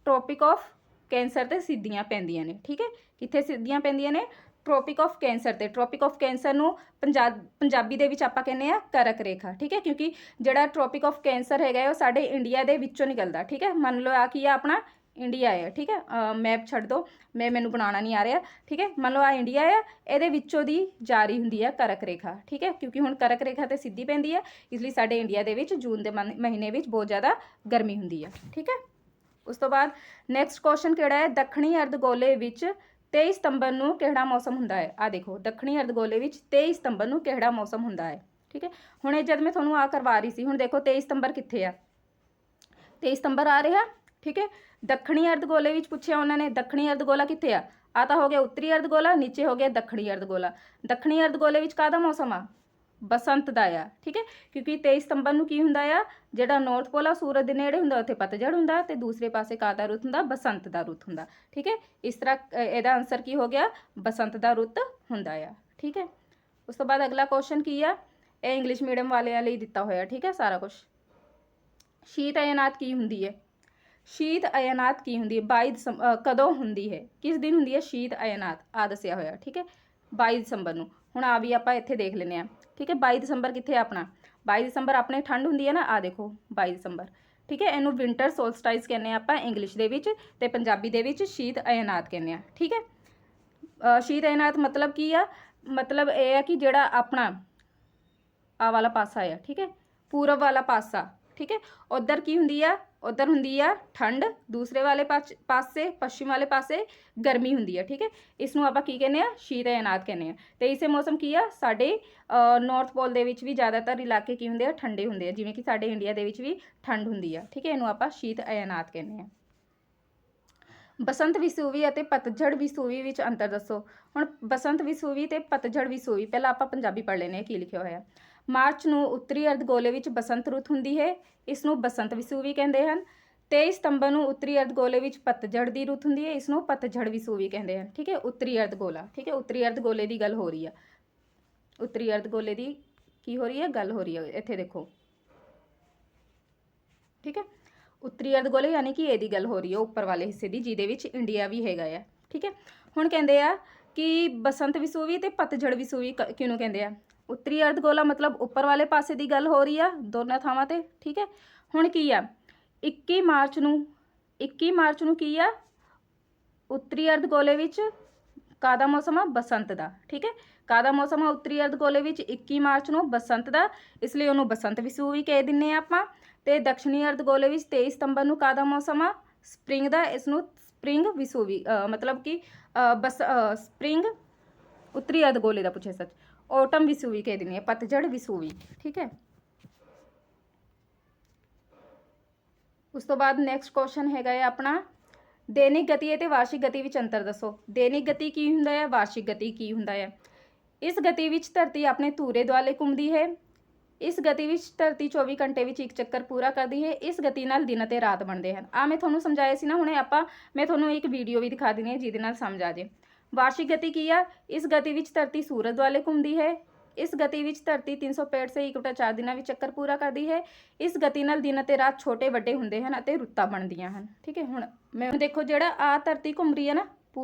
Speaker 1: ਟ੍ਰੋਪਿਕ ਆਫ ਕੈਂਸਰ ਤੇ ਸਿੱਧੀਆਂ ਪੈਂਦੀਆਂ ਨੇ, ਠੀਕ ਹੈ। ਕਿੱਥੇ ਸਿੱਧੀਆਂ ਪੈਂਦੀਆਂ ਨੇ, ਟ੍ਰੋਪਿਕ ਆਫ ਕੈਂਸਰ ਤੇ। ਟ੍ਰੋਪਿਕ ਆਫ ਕੈਂਸਰ ਨੂੰ ਪੰਜਾਬੀ ਦੇ ਵਿੱਚ ਆਪਾਂ ਕਹਿੰਦੇ ਆ ਕਰਕ ਰੇਖਾ, ਠੀਕ ਹੈ, ਕਿਉਂਕਿ ਜਿਹੜਾ ਟ੍ਰੋਪਿਕ ਆਫ ਕੈਂਸਰ ਹੈਗਾ ਉਹ ਸਾਡੇ ਇੰਡੀਆ ਦੇ ਵਿੱਚੋਂ ਨਿਕਲਦਾ, ਠੀਕ ਹੈ। ਮੰਨ ਲਓ ਆ ਕੀ ਆ, ਆਪਣਾ ਇੰਡੀਆ ਹੈ, ਠੀਕ ਹੈ। ਮੈਪ ਛੱਡ ਦਿਓ, ਮੈਨੂੰ ਬਣਾਉਣਾ ਨਹੀਂ ਆ ਰਿਹਾ, ਠੀਕ ਹੈ। ਮੰਨ ਲਓ ਆ ਇੰਡੀਆ ਹੈ, ਇਹਦੇ ਵਿੱਚੋਂ ਦੀ ਜਾਰੀ ਹੁੰਦੀ ਹੈ ਕਰਕ ਰੇਖਾ, ਠੀਕ ਹੈ। ਕਿਉਂਕਿ ਹੁਣ ਕਰਕ ਰੇਖਾ ਤੇ ਸਿੱਧੀ ਪੈਂਦੀ ਹੈ, ਇਸ ਲਈ ਸਾਡੇ ਇੰਡੀਆ ਦੇ ਵਿੱਚ ਜੂਨ ਦੇ ਮਹੀਨੇ ਵਿੱਚ ਬਹੁਤ ਜ਼ਿਆਦਾ ਗਰਮੀ ਹੁੰਦੀ ਹੈ, ਠੀਕ ਹੈ। ਉਸ ਤੋਂ ਬਾਅਦ ਨੈਕਸਟ ਕੁਐਸਚਨ ਕਿਹੜਾ ਹੈ, ਦੱਖਣੀ ਅਰਧਗੋਲੇ ਵਿੱਚ 23 ਸਤੰਬਰ ਨੂੰ ਕਿਹੜਾ ਮੌਸਮ ਹੁੰਦਾ ਹੈ। ਆ ਦੇਖੋ, ਦੱਖਣੀ ਅਰਧਗੋਲੇ ਵਿੱਚ 23 ਸਤੰਬਰ ਨੂੰ ਕਿਹੜਾ ਮੌਸਮ ਹੁੰਦਾ ਹੈ, ਠੀਕ ਹੈ। ਹੁਣ ਇਹ ਜਦ ਮੈਂ ਤੁਹਾਨੂੰ ਆ ਕਰਵਾ ਰਹੀ ਸੀ, ਹੁਣ ਦੇਖੋ 23 ਸਤੰਬਰ ਕਿੱਥੇ ਆ, 23 ਸਤੰਬਰ ਆ ਰਿਹਾ, ਠੀਕ ਹੈ। ਦੱਖਣੀ ਅਰਧਗੋਲੇ ਵਿੱਚ ਪੁੱਛਿਆ ਉਹਨਾਂ ਨੇ, ਦੱਖਣੀ ਅਰਧਗੋਲਾ ਕਿੱਥੇ ਆ, ਆ ਤਾਂ ਹੋ ਗਿਆ ਉੱਤਰੀ ਅਰਧਗੋਲਾ, ਨੀਚੇ ਹੋ ਗਿਆ ਦੱਖਣੀ ਅਰਧਗੋਲਾ। ਦੱਖਣੀ ਅਰਧਗੋਲੇ ਵਿੱਚ ਕਾਹਦਾ ਮੌਸਮ ਆ, ਬਸੰਤ ਦਾ ਆ, ਠੀਕ ਹੈ। ਕਿਉਂਕਿ 23 ਸਤੰਬਰ ਨੂੰ ਕੀ ਹੁੰਦਾ ਆ, ਜਿਹੜਾ ਨਾਰਥ ਪੋਲ ਆ ਸੂਰਜ ਦੇ ਨੇੜੇ ਹੁੰਦਾ, ਉੱਥੇ ਪਤਝੜ ਹੁੰਦਾ, ਤੇ ਦੂਸਰੇ ਪਾਸੇ ਕਾਹਦਾ ਰੁੱਤ ਹੁੰਦਾ, ਬਸੰਤ ਦਾ ਰੁੱਤ ਹੁੰਦਾ, ਠੀਕ ਹੈ। ਇਸ ਤਰ੍ਹਾਂ ਇਹਦਾ ਆਨਸਰ ਕੀ ਹੋ ਗਿਆ, ਬਸੰਤ ਦਾ ਰੁੱਤ ਹੁੰਦਾ ਆ, ਠੀਕ ਹੈ। ਉਸ ਤੋਂ ਬਾਅਦ ਅਗਲਾ ਕੁਐਸਚਨ ਕੀ ਆ, ਇਹ ਇੰਗਲਿਸ਼ ਮੀਡੀਅਮ ਵਾਲਿਆਂ ਲਈ ਦਿੱਤਾ ਹੋਇਆ, ਠੀਕ ਹੈ, ਸਾਰਾ ਕੁਝ। ਸ਼ੀਤ ਅਯਨਾਤ ਕੀ ਹੁੰਦੀ ਹੈ, ਸ਼ੀਤ ਅਯਨਾਤ ਕੀ ਹੁੰਦੀ ਹੈ, 22 ਕਦੋਂ ਹੁੰਦੀ ਹੈ, ਕਿਸ ਦਿਨ ਹੁੰਦੀ ਹੈ ਸ਼ੀਤ ਅਯਨਾਤ, ਆ ਦੱਸਿਆ ਹੋਇਆ, ਠੀਕ ਹੈ, 22 ਦਸੰਬਰ ਨੂੰ। ਹੁਣ ਆ ਵੀ ਆਪਾਂ ਇੱਥੇ ਦੇਖ ਲੈਂਦੇ ਹਾਂ, ਠੀਕ ਹੈ। 22 ਦਸੰਬਰ ਕਿੱਥੇ ਆਪਣਾ, 22 ਦਸੰਬਰ ਆਪਣੇ ਠੰਡ ਹੁੰਦੀ ਹੈ ਨਾ, ਆ ਦੇਖੋ 22 ਦਸੰਬਰ, ਠੀਕ ਹੈ। ਇਹਨੂੰ ਵਿੰਟਰ ਸੋਲਸਟਾਈਸ ਕਹਿੰਦੇ ਆ ਆਪਾਂ ਇੰਗਲਿਸ਼ ਦੇ ਵਿੱਚ, ਤੇ ਪੰਜਾਬੀ ਦੇ ਵਿੱਚ ਸ਼ੀਤ ਅਯਨਾਤ ਕਹਿੰਦੇ ਆ, ਠੀਕ ਹੈ। ਸ਼ੀਤ ਅਯਨਾਤ ਮਤਲਬ ਕੀ ਆ, ਮਤਲਬ ਇਹ ਹੈ ਕਿ ਜਿਹੜਾ ਆਪਣਾ ਆ ਵਾਲਾ ਪਾਸਾ ਆ, ਠੀਕ ਹੈ, ਪੂਰਬ ਵਾਲਾ ਪਾਸਾ, ਠੀਕ ਹੈ, ਉੱਧਰ ਕੀ ਹੁੰਦੀ ਆ, ਉਧਰ ਹੁੰਦੀ ਆ ਠੰਡ, ਦੂਸਰੇ ਵਾਲੇ ਪਾਸੇ ਪੱਛਮ ਵਾਲੇ ਪਾਸੇ ਗਰਮੀ ਹੁੰਦੀ ਆ। ਠੀਕ ਹੈ, ਇਸ ਨੂੰ ਆਪਾਂ ਕੀ ਕਹਿੰਦੇ ਆ, ਸ਼ੀਤ ਅਯਨਾਤ ਕਹਿੰਦੇ ਆ। ਤੇ ਇਸੇ ਮੌਸਮ ਕੀ ਆ, ਸਾਡੇ ਨਾਰਥ ਪੋਲ ਦੇ ਵਿੱਚ ਵੀ ਜ਼ਿਆਦਾਤਰ ਇਲਾਕੇ ਕੀ ਹੁੰਦੇ ਆ, ਠੰਡੇ ਹੁੰਦੇ ਆ, ਜਿਵੇਂ ਕਿ ਸਾਡੇ ਇੰਡੀਆ ਦੇ ਵਿੱਚ ਵੀ ਠੰਡ ਹੁੰਦੀ ਆ। ਠੀਕ ਹੈ, ਇਹਨੂੰ ਆਪਾਂ ਸ਼ੀਤ ਅਯਨਾਤ ਕਹਿੰਦੇ ਆ। ਬਸੰਤ ਵਿਸੂਵੀ ਅਤੇ ਪਤਝੜ ਵਿਸੂਵੀ ਵਿੱਚ ਅੰਤਰ ਦੱਸੋ। ਹੁਣ ਬਸੰਤ ਵਿਸੂਵੀ ਤੇ ਪਤਝੜ ਵਿਸੂਵੀ, ਪਹਿਲਾਂ ਆਪਾਂ ਪੰਜਾਬੀ ਪੜ੍ਹ ਲੈਂਦੇ ਹਾਂ ਕੀ ਲਿਖਿਆ ਹੋਇਆ। ਮਾਰਚ ਨੂੰ ਉੱਤਰੀ ਅਰਧਗੋਲੇ ਵਿੱਚ ਬਸੰਤ ਰੁੱਤ ਹੁੰਦੀ ਹੈ, ਇਸ ਨੂੰ ਬਸੰਤ ਵਿਸੂਵੀ ਕਹਿੰਦੇ ਹਨ। 23 ਸਤੰਬਰ ਨੂੰ ਉੱਤਰੀ ਅਰਧਗੋਲੇ ਵਿੱਚ ਪਤਝੜ ਦੀ ਰੁੱਤ ਹੁੰਦੀ ਹੈ, ਇਸ ਨੂੰ ਪਤਝੜ ਵਿਸੂਵੀ ਕਹਿੰਦੇ ਹਨ। ਠੀਕ ਹੈ, ਉੱਤਰੀ ਅਰਧਗੋਲਾ। ਠੀਕ ਹੈ, ਉੱਤਰੀ ਅਰਧਗੋਲੇ ਦੀ ਗੱਲ ਹੋ ਰਹੀ ਆ, ਉੱਤਰੀ ਅਰਧਗੋਲੇ ਦੀ ਕੀ ਹੋ ਰਹੀ ਹੈ, ਗੱਲ ਹੋ ਰਹੀ ਹੈ, ਇੱਥੇ ਦੇਖੋ। ਠੀਕ ਹੈ, ਉੱਤਰੀ ਅਰਧਗੋਲੇ ਯਾਨੀ ਕਿ ਇਹਦੀ ਗੱਲ ਹੋ ਰਹੀ ਹੈ, ਉੱਪਰ ਵਾਲੇ ਹਿੱਸੇ ਦੀ, ਜਿਹਦੇ ਵਿੱਚ ਇੰਡੀਆ ਵੀ ਹੈਗਾ ਆ। ਠੀਕ ਹੈ, ਹੁਣ ਕਹਿੰਦੇ ਆ ਕਿ ਬਸੰਤ ਵਿਸੂਵੀ ਤੇ ਪਤਝੜ ਵਿਸੂਵੀ ਕਿਹਨੂੰ ਕਹਿੰਦੇ ਆ। ਉੱਤਰੀ ਅਰਧਗੋਲਾ ਮਤਲਬ ਉੱਪਰ ਵਾਲੇ ਪਾਸੇ ਦੀ ਗੱਲ ਹੋ ਰਹੀ ਆ ਦੋਨਾਂ ਥਾਵਾਂ ਤੇ। ਠੀਕ ਹੈ, ਹੁਣ ਕੀ ਆ 21 ਮਾਰਚ ਨੂੰ ਕੀ ਆ, ਉੱਤਰੀ ਅਰਧਗੋਲੇ ਵਿੱਚ ਕਾਹਦਾ ਮੌਸਮ ਆ, ਬਸੰਤ ਦਾ। ਠੀਕ ਹੈ, ਕਾਹਦਾ ਮੌਸਮ ਆ ਉੱਤਰੀ ਅਰਧਗੋਲੇ ਵਿੱਚ 21 ਮਾਰਚ ਨੂੰ, ਬਸੰਤ ਦਾ, ਇਸ ਲਈ ਉਹਨੂੰ ਬਸੰਤ ਵਿਸੂਵੀ ਕਹਿ ਦਿੰਦੇ ਆ ਆਪਾਂ। ਤੇ ਦક્ષਿਣੀ ਅਰਧਗੋਲੇ ਵਿੱਚ 23 ਸਤੰਬਰ ਨੂੰ ਕਾਹਦਾ ਮੌਸਮ ਆ, ਸਪਰਿੰਗ ਦਾ, ਇਸ ਨੂੰ ਸਪਰਿੰਗ ਵਿਸੂਵੀ ਮਤਲਬ ਕਿ ਸਪਰਿੰਗ ਉੱਤਰੀ ਅਰਧਗੋਲੇ ਦਾ ਪੁੱਛਿਆ ਸੱਚ, ਔਟਮ ਵਿਸੂਵੀ ਕਹਿ ਦਿੰਦੇ ਆ, ਪਤਝੜ ਵਿਸੂਵੀ। ਠੀਕ ਹੈ, ਉਸ ਤੋਂ ਬਾਅਦ ਨੈਕਸਟ ਕੁਐਸਚਨ ਹੈਗਾ ਹੈ ਆਪਣਾ, ਦੈਨਿਕ ਗਤੀ ਅਤੇ ਵਾਰਸ਼ਿਕ ਗਤੀ ਵਿੱਚ ਅੰਤਰ ਦੱਸੋ। ਦੈਨਿਕ ਗਤੀ ਕੀ ਹੁੰਦਾ ਹੈ, ਵਾਰਸ਼ਿਕ ਗਤੀ ਕੀ ਹੁੰਦਾ ਹੈ। ਇਸ ਗਤੀ ਵਿੱਚ ਧਰਤੀ ਆਪਣੇ ਧੂਰੇ ਦੁਆਲੇ ਘੁੰਮਦੀ ਹੈ। ਇਸ ਗਤੀ ਵਿੱਚ ਧਰਤੀ 24 ਘੰਟੇ ਵਿੱਚ ਇੱਕ ਚੱਕਰ ਪੂਰਾ ਕਰਦੀ ਹੈ। ਇਸ ਗਤੀ ਨਾਲ ਦਿਨ ਅਤੇ ਰਾਤ ਬਣਦੇ ਹਨ। ਮੈਂ ਤੁਹਾਨੂੰ ਸਮਝਾਇਆ ਸੀ ਨਾ ਹੁਣੇ ਮੈਂ ਤੁਹਾਨੂੰ ਇੱਕ ਵੀਡੀਓ ਵੀ ਦਿਖਾ ਦਿੰਦੀ ਹਾਂ ਜਿਹਦੇ ਨਾਲ ਸਮਝ ਆ ਜੇ। ਵਾਰਸ਼ਿਕ ਗਤੀ ਕੀ ਆ, ਇਸ ਗਤੀ ਵਿੱਚ ਧਰਤੀ ਸੂਰਜ ਦੁਆਲੇ ਘੁੰਮਦੀ ਹੈ। ਇਸ ਗਤੀ ਵਿੱਚ ਧਰਤੀ 365 ਸੇ 1/4 ਦਿਨਾਂ ਵਿੱਚ ਚੱਕਰ ਪੂਰਾ ਕਰਦੀ ਹੈ। ਇਸ ਗਤੀ ਨਾਲ ਦਿਨ ਅਤੇ ਰਾਤ ਛੋਟੇ ਵੱਡੇ ਹੁੰਦੇ ਹਨ ਅਤੇ ਰੁੱਤਾਂ ਬਣਦੀਆਂ ਹਨ। ਠੀਕ ਹੈ, ਹੁਣ ਮੈਂ ਦੇਖੋ ਜਿਹੜਾ ਧਰਤੀ ਘੁੰਮ ਰਹੀ ਹੈ ਨਾ,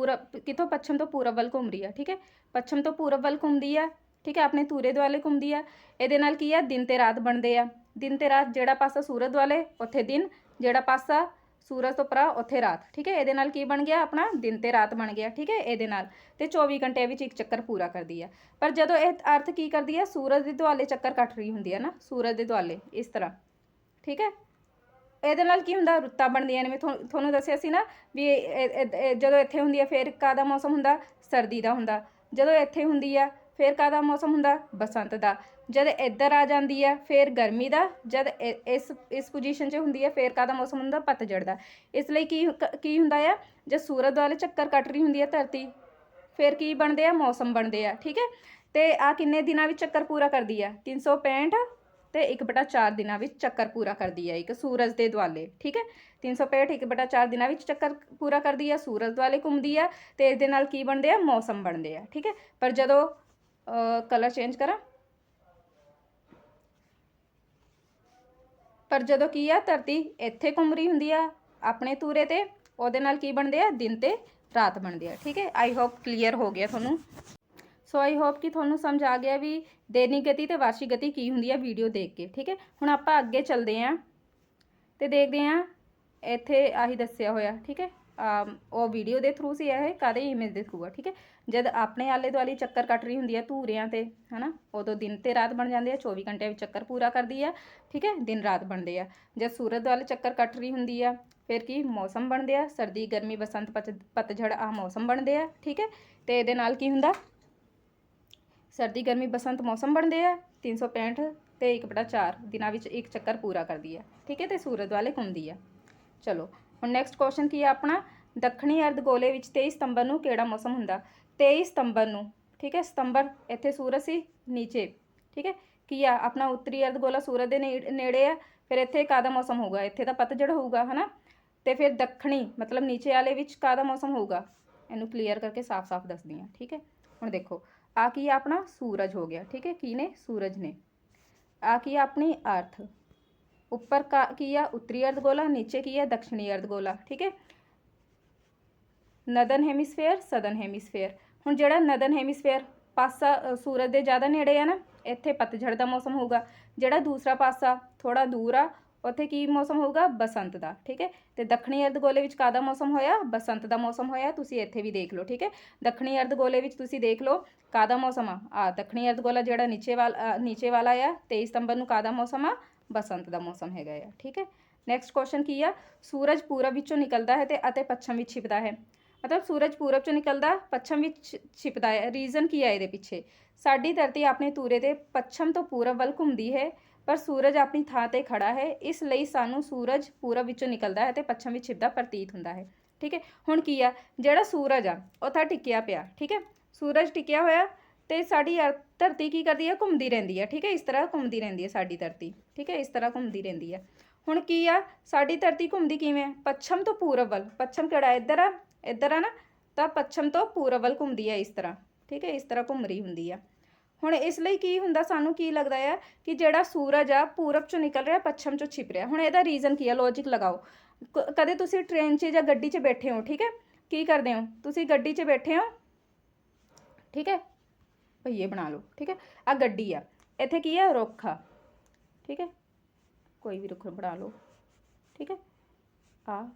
Speaker 1: ਕਿਤੋਂ ਪੱਛਮ ਤੋਂ ਪੂਰਬ ਵੱਲ ਘੁੰਮ ਰਹੀ ਆ। ਠੀਕ ਹੈ, ਪੱਛਮ ਤੋਂ ਪੂਰਬ ਵੱਲ ਘੁੰਮਦੀ ਆ। ਠੀਕ ਹੈ, ਆਪਣੇ ਧੂਰੇ ਦੁਆਲੇ ਘੁੰਮਦੀ ਆ। ਇਹਦੇ ਨਾਲ ਕੀ ਆ, ਦਿਨ ਤੇ ਰਾਤ ਬਣਦੇ ਆ। ਦਿਨ ਤੇ ਰਾਤ, ਜਿਹੜਾ ਪਾਸਾ ਸੂਰਜ ਦੁਆਲੇ ਉੱਥੇ ਦਿਨ, ਜਿਹੜਾ ਪਾਸਾ ਸੂਰਜ ਤੋਂ ਪਰਾ ਉੱਥੇ ਰਾਤ। ਠੀਕ ਹੈ, ਇਹਦੇ ਨਾਲ ਕੀ ਬਣ ਗਿਆ, ਆਪਣਾ ਦਿਨ ਤੇ ਰਾਤ ਬਣ ਗਿਆ। ਠੀਕ ਹੈ, ਇਹਦੇ ਨਾਲ ਤੇ 24 ਘੰਟੇ ਵਿੱਚ ਇੱਕ ਚੱਕਰ ਪੂਰਾ ਕਰਦੀ ਆ। ਪਰ ਜਦੋਂ ਇਹ ਅਰਥ ਕੀ ਕਰਦੀ ਹੈ, ਸੂਰਜ ਦੇ ਦੁਆਲੇ ਚੱਕਰ ਕੱਟ ਰਹੀ ਹੁੰਦੀ ਹੈ ਨਾ, ਸੂਰਜ ਦੇ ਦੁਆਲੇ ਇਸ ਤਰ੍ਹਾਂ। ਠੀਕ ਹੈ, ਇਹਦੇ ਨਾਲ ਕੀ ਹੁੰਦਾ, ਰੁੱਤਾਂ ਬਣਦੀਆਂ ਨੇ। ਮੈਂ ਤੁਹਾਨੂੰ ਦੱਸਿਆ ਸੀ ਨਾ ਵੀ ਜਦੋਂ ਇੱਥੇ ਹੁੰਦੀ ਆ ਫਿਰ ਕਾਹਦਾ ਮੌਸਮ ਹੁੰਦਾ, ਸਰਦੀ ਦਾ ਹੁੰਦਾ। ਜਦੋਂ ਇੱਥੇ ਹੁੰਦੀ ਆ ਫਿਰ ਕਾਹਦਾ ਮੌਸਮ ਹੁੰਦਾ, ਬਸੰਤ ਦਾ। ਜਦ ਇੱਧਰ ਆ ਜਾਂਦੀ ਆ ਫਿਰ ਗਰਮੀ ਦਾ। ਜਦ ਇਸ ਪੋਜੀਸ਼ਨ 'ਚ ਹੁੰਦੀ ਹੈ ਫਿਰ ਕਾਹਦਾ ਮੌਸਮ ਹੁੰਦਾ, ਪਤਝੜ ਦਾ। ਇਸ ਲਈ ਕੀ ਹੁੰਦਾ ਆ, ਜਦ ਸੂਰਜ ਦੁਆਲੇ ਚੱਕਰ ਕੱਟ ਰਹੀ ਹੁੰਦੀ ਹੈ ਧਰਤੀ, ਫਿਰ ਕੀ ਬਣਦੇ ਆ, ਮੌਸਮ ਬਣਦੇ ਆ। ਠੀਕ ਹੈ, ਤੇ ਕਿੰਨੇ ਦਿਨਾਂ ਵਿੱਚ ਚੱਕਰ ਪੂਰਾ ਕਰਦੀ ਆ, 365 ਤੇ 1/4 ਦਿਨਾਂ ਵਿੱਚ ਚੱਕਰ ਪੂਰਾ ਕਰਦੀ ਹੈ ਇੱਕ ਸੂਰਜ ਦੇ ਦੁਆਲੇ। ਠੀਕ ਹੈ, 365 1/4 ਦਿਨਾਂ ਵਿੱਚ ਚੱਕਰ ਪੂਰਾ ਕਰਦੀ ਆ, ਸੂਰਜ ਦੁਆਲੇ ਘੁੰਮਦੀ ਆ, ਤੇ ਇਹਦੇ ਨਾਲ ਕੀ ਬਣਦੇ ਆ, ਮੌਸਮ ਬਣਦੇ ਆ। ਠੀਕ ਹੈ, ਪਰ ਜਦੋਂ ਕਲਰ ਚੇਂਜ ਕਰਾਂ, ਪਰ ਜਦੋਂ ਕੀ ਆ, ਧਰਤੀ ਇੱਥੇ ਘੁੰਮ ਰਹੀ ਹੁੰਦੀ ਆ ਆਪਣੇ ਧੂਰੇ ਤੇ, ਉਹਦੇ ਨਾਲ ਕੀ ਬਣਦੇ ਆ, ਦਿਨ ਤੇ ਰਾਤ ਬਣਦੇ ਆ। ਠੀਕ ਹੈ, ਆਈ ਹੋਪ ਕਲੀਅਰ ਹੋ ਗਿਆ ਤੁਹਾਨੂੰ। ਸੋ ਆਈ ਹੋਪ ਕਿ ਤੁਹਾਨੂੰ ਸਮਝ ਆ ਗਿਆ ਵੀ ਦੈਨਿਕ ਗਤੀ ਤੇ ਵਾਰਸ਼ਿਕ ਗਤੀ ਕੀ ਹੁੰਦੀ ਹੈ ਵੀਡੀਓ ਦੇਖ ਕੇ। ਠੀਕ ਹੈ, ਹੁਣ ਆਪਾਂ ਅੱਗੇ ਚੱਲਦੇ ਹਾਂ ਤੇ ਦੇਖਦੇ ਹਾਂ ਇੱਥੇ ਆਹੀ ਦੱਸਿਆ ਹੋਇਆ। ਠੀਕ ਹੈ, ਉਹ ਵੀਡੀਓ ਦੇ ਥਰੂ ਸੀ, ਇਹ ਕਾਹਦੇ ਇਮੇਜ ਦੇ ਥਰੂ ਆ। ਠੀਕ ਹੈ, ਜਦ ਆਪਣੇ ਆਲੇ ਦੁਆਲੇ ਚੱਕਰ ਕੱਟ ਰਹੀ ਹੁੰਦੀ ਆ ਧੂਰਿਆਂ ਤੇ, ਹੈ ਨਾ, ਉਦੋਂ ਦਿਨ ਤੇ ਰਾਤ ਬਣ ਜਾਂਦੇ ਆ। 24 ਘੰਟਿਆਂ ਵਿੱਚ ਚੱਕਰ ਪੂਰਾ ਕਰਦੀ ਆ। ਠੀਕ ਹੈ, ਦਿਨ ਰਾਤ ਬਣਦੇ ਆ। ਜਦ ਸੂਰਜ ਦੁਆਲੇ ਚੱਕਰ ਕੱਟ ਰਹੀ ਹੁੰਦੀ ਆ ਫਿਰ ਕੀ, ਮੌਸਮ ਬਣਦੇ ਆ, ਸਰਦੀ ਗਰਮੀ ਬਸੰਤ ਪਤਝੜ ਮੌਸਮ ਬਣਦੇ ਆ। ਠੀਕ ਹੈ, ਤੇ ਇਹਦੇ ਨਾਲ ਕੀ ਹੁੰਦਾ, ਸਰਦੀ ਗਰਮੀ ਬਸੰਤ ਮੌਸਮ ਬਣਦੇ ਆ। 365 ਤੇ 1/4 ਦਿਨਾਂ ਵਿੱਚ ਇੱਕ ਚੱਕਰ ਪੂਰਾ ਕਰਦੀ ਆ। ਠੀਕ ਹੈ, ਤੇ ਸੂਰਜ ਦੁਆਲੇ ਘੁੰਮਦੀ ਆ। ਚਲੋ ਹੁਣ ਨੈਕਸਟ ਕੁਐਸਚਨ ਕੀ ਆ ਆਪਣਾ, ਦੱਖਣੀ ਅਰਧਗੋਲੇ ਵਿੱਚ 23 ਸਤੰਬਰ ਨੂੰ ਕਿਹੜਾ ਮੌਸਮ ਹੁੰਦਾ। 23 ਸਤੰਬਰ ਨੂੰ, ਠੀਕ ਹੈ, ਸਤੰਬਰ ਇੱਥੇ ਸੂਰਜ ਸੀ ਨੀਚੇ। ਠੀਕ ਹੈ, ਕੀ ਆ ਆਪਣਾ ਉੱਤਰੀ ਅਰਧਗੋਲਾ ਸੂਰਜ ਦੇ ਨੇੜੇ ਆ, ਫਿਰ ਇੱਥੇ ਕਾਹਦਾ ਮੌਸਮ ਹੋਊਗਾ, ਇੱਥੇ ਤਾਂ ਪਤਝੜ ਹੋਊਗਾ, ਹੈ ਨਾ। ਤੇ ਫਿਰ ਦੱਖਣੀ ਮਤਲਬ ਨੀਚੇ ਵਾਲੇ ਵਿੱਚ ਕਾਹਦਾ ਮੌਸਮ ਹੋਊਗਾ, ਇਹਨੂੰ ਕਲੀਅਰ ਕਰਕੇ ਸਾਫ਼-ਸਾਫ਼ ਦੱਸਦੀ ਹਾਂ। ਠੀਕ ਹੈ, ਹੁਣ ਦੇਖੋ ਕੀ ਆਪਣਾ ਸੂਰਜ ਹੋ ਗਿਆ। ਠੀਕ ਹੈ, ਕੀ ਨੇ, ਸੂਰਜ ਨੇ। ਕੀ ਆਪਣੀ ਅਰਥ, ਉੱਪਰ ਕੀ ਆ, ਉੱਤਰੀ ਅਰਧਗੋਲਾ, ਨੀਚੇ ਕੀ ਹੈ, ਦક્ષਿਣੀ ਅਰਧਗੋਲਾ। ਠੀਕ ਹੈ, ਨਦਨ ਹੈਮੀਸਫੇਅਰ, ਸਦਨ ਹੈਮੀਸਫੇਅਰ। ਹੁਣ ਜਿਹੜਾ ਨਦਨ ਹੈਮੀਸਫੇਅਰ ਪਾਸਾ ਸੂਰਜ ਦੇ ਜ਼ਿਆਦਾ ਨੇੜੇ ਆ ਨਾ, ਇੱਥੇ ਪਤਝੜ ਦਾ ਮੌਸਮ ਹੋਊਗਾ। ਜਿਹੜਾ ਦੂਸਰਾ ਪਾਸਾ ਥੋੜਾ ਦੂਰ ਆ, ਉੱਥੇ ਕੀ ਮੌਸਮ ਹੋਊਗਾ, ਬਸੰਤ ਦਾ। ਠੀਕ ਹੈ, ਤੇ ਦੱਖਣੀ ਅਰਧਗੋਲੇ ਵਿੱਚ ਕਾਹਦਾ ਮੌਸਮ ਹੋਇਆ, ਬਸੰਤ ਦਾ ਮੌਸਮ ਹੋਇਆ। ਤੁਸੀਂ ਇੱਥੇ ਵੀ ਦੇਖ ਲਓ। ਠੀਕ ਹੈ, ਦੱਖਣੀ ਅਰਧਗੋਲੇ ਵਿੱਚ ਤੁਸੀਂ ਦੇਖ ਲਓ ਕਾਹਦਾ ਮੌਸਮ ਆ, ਦੱਖਣੀ ਅਰਧਗੋਲਾ ਜਿਹੜਾ ਨੀਚੇ ਵਾਲਾ ਆ 23 ਸਤੰਬਰ ਨੂੰ ਕਾਹਦਾ ਮੌਸਮ ਆ, ਬਸੰਤ ਦਾ ਮੌਸਮ ਹੈਗਾ ਆ। ਠੀਕ ਹੈ, ਨੈਕਸਟ ਕੁਐਸਚਨ ਕੀ ਆ, ਸੂਰਜ ਪੂਰਬ ਵਿੱਚੋਂ ਨਿਕਲਦਾ ਹੈ ਅਤੇ ਪੱਛਮ ਵਿੱਚ ਛਿਪਦਾ ਹੈ। ਮਤਲਬ ਸੂਰਜ ਪੂਰਬ ਚੋਂ ਨਿਕਲਦਾ, ਪੱਛਮ ਵਿੱਚ ਛਿਪਦਾ ਹੈ। ਰੀਜ਼ਨ ਕੀ ਹੈ ਇਹਦੇ ਪਿੱਛੇ? ਸਾਡੀ ਧਰਤੀ ਆਪਣੇ ਧੁਰੇ ਦੇ ਪੱਛਮ ਤੋਂ ਪੂਰਬ ਵੱਲ ਘੁੰਮਦੀ ਹੈ, ਪਰ ਸੂਰਜ ਆਪਣੀ ਥਾਂ ਤੇ ਖੜਾ ਹੈ, ਇਸ ਲਈ ਸਾਨੂੰ ਸੂਰਜ ਪੂਰਬ ਵਿੱਚੋਂ ਨਿਕਲਦਾ ਹੈ ਤੇ ਪੱਛਮ ਵਿੱਚ ਛਿਪਦਾ ਪ੍ਰਤੀਤ ਹੁੰਦਾ ਹੈ। ਠੀਕ ਹੈ, ਹੁਣ ਕੀ ਆ, ਜਿਹੜਾ ਸੂਰਜ ਆ ਉਹ ਤਾਂ ਟਿਕਿਆ ਪਿਆ। ਠੀਕ ਹੈ, ਸੂਰਜ ਟਿਕਿਆ ਹੋਇਆ ਤੇ ਸਾਡੀ ਧਰਤੀ ਕੀ ਕਰਦੀ ਹੈ, ਘੁੰਮਦੀ ਰਹਿੰਦੀ ਹੈ। ਠੀਕ ਹੈ, ਇਸ ਤਰ੍ਹਾਂ ਘੁੰਮਦੀ ਰਹਿੰਦੀ ਹੈ ਸਾਡੀ ਧਰਤੀ। ਠੀਕ ਹੈ, ਇਸ ਤਰ੍ਹਾਂ ਘੁੰਮਦੀ ਰਹਿੰਦੀ ਹੈ। ਹੁਣ ਕੀ ਆ, ਸਾਡੀ ਧਰਤੀ ਘੁੰਮਦੀ ਕਿਵੇਂ ਹੈ, ਪੱਛਮ ਤੋਂ ਪੂਰਬ ਵੱਲ। ਪੱਛਮ ਕਿਹੜਾ, ਇੱਧਰ ਆ, ਇੱਧਰ ਆ ਨਾ, ਤਾਂ ਪੱਛਮ ਤੋਂ ਪੂਰਬ ਵੱਲ ਘੁੰਮਦੀ ਹੈ ਇਸ ਤਰ੍ਹਾਂ। ਠੀਕ ਹੈ, ਇਸ ਤਰ੍ਹਾਂ ਘੁੰਮ ਰਹੀ ਹੁੰਦੀ ਆ। ਹੁਣ ਇਸ ਲਈ ਕੀ ਹੁੰਦਾ, ਸਾਨੂੰ ਕੀ ਲੱਗਦਾ ਆ ਕਿ ਜਿਹੜਾ ਸੂਰਜ ਆ ਪੂਰਬ ਚੋਂ ਨਿਕਲ ਰਿਹਾ, ਪੱਛਮ ਚੋਂ ਛਿਪ ਰਿਹਾ। ਹੁਣ ਇਹਦਾ ਰੀਜ਼ਨ ਕੀ ਆ, ਲੌਜਿਕ ਲਗਾਓ। ਕਦੇ ਤੁਸੀਂ ਟ੍ਰੇਨ 'ਚ ਜਾਂ ਗੱਡੀ 'ਚ ਬੈਠੇ ਹੋ, ਠੀਕ ਹੈ, ਕੀ ਕਰਦੇ ਹੋ ਤੁਸੀਂ, ਗੱਡੀ 'ਚ ਬੈਠੇ ਹੋ, ਠੀਕ ਹੈ, ਪਹੀਏ ਬਣਾ ਲਓ। ਠੀਕ ਹੈ, ਆ ਗੱਡੀ ਆ, ਇੱਥੇ ਕੀ ਆ, ਰੁੱਖ ਆ। ਠੀਕ ਹੈ, ਕੋਈ ਵੀ ਰੁੱਖ ਬਣਾ ਲਓ। ਠੀਕ ਹੈ, ਆ,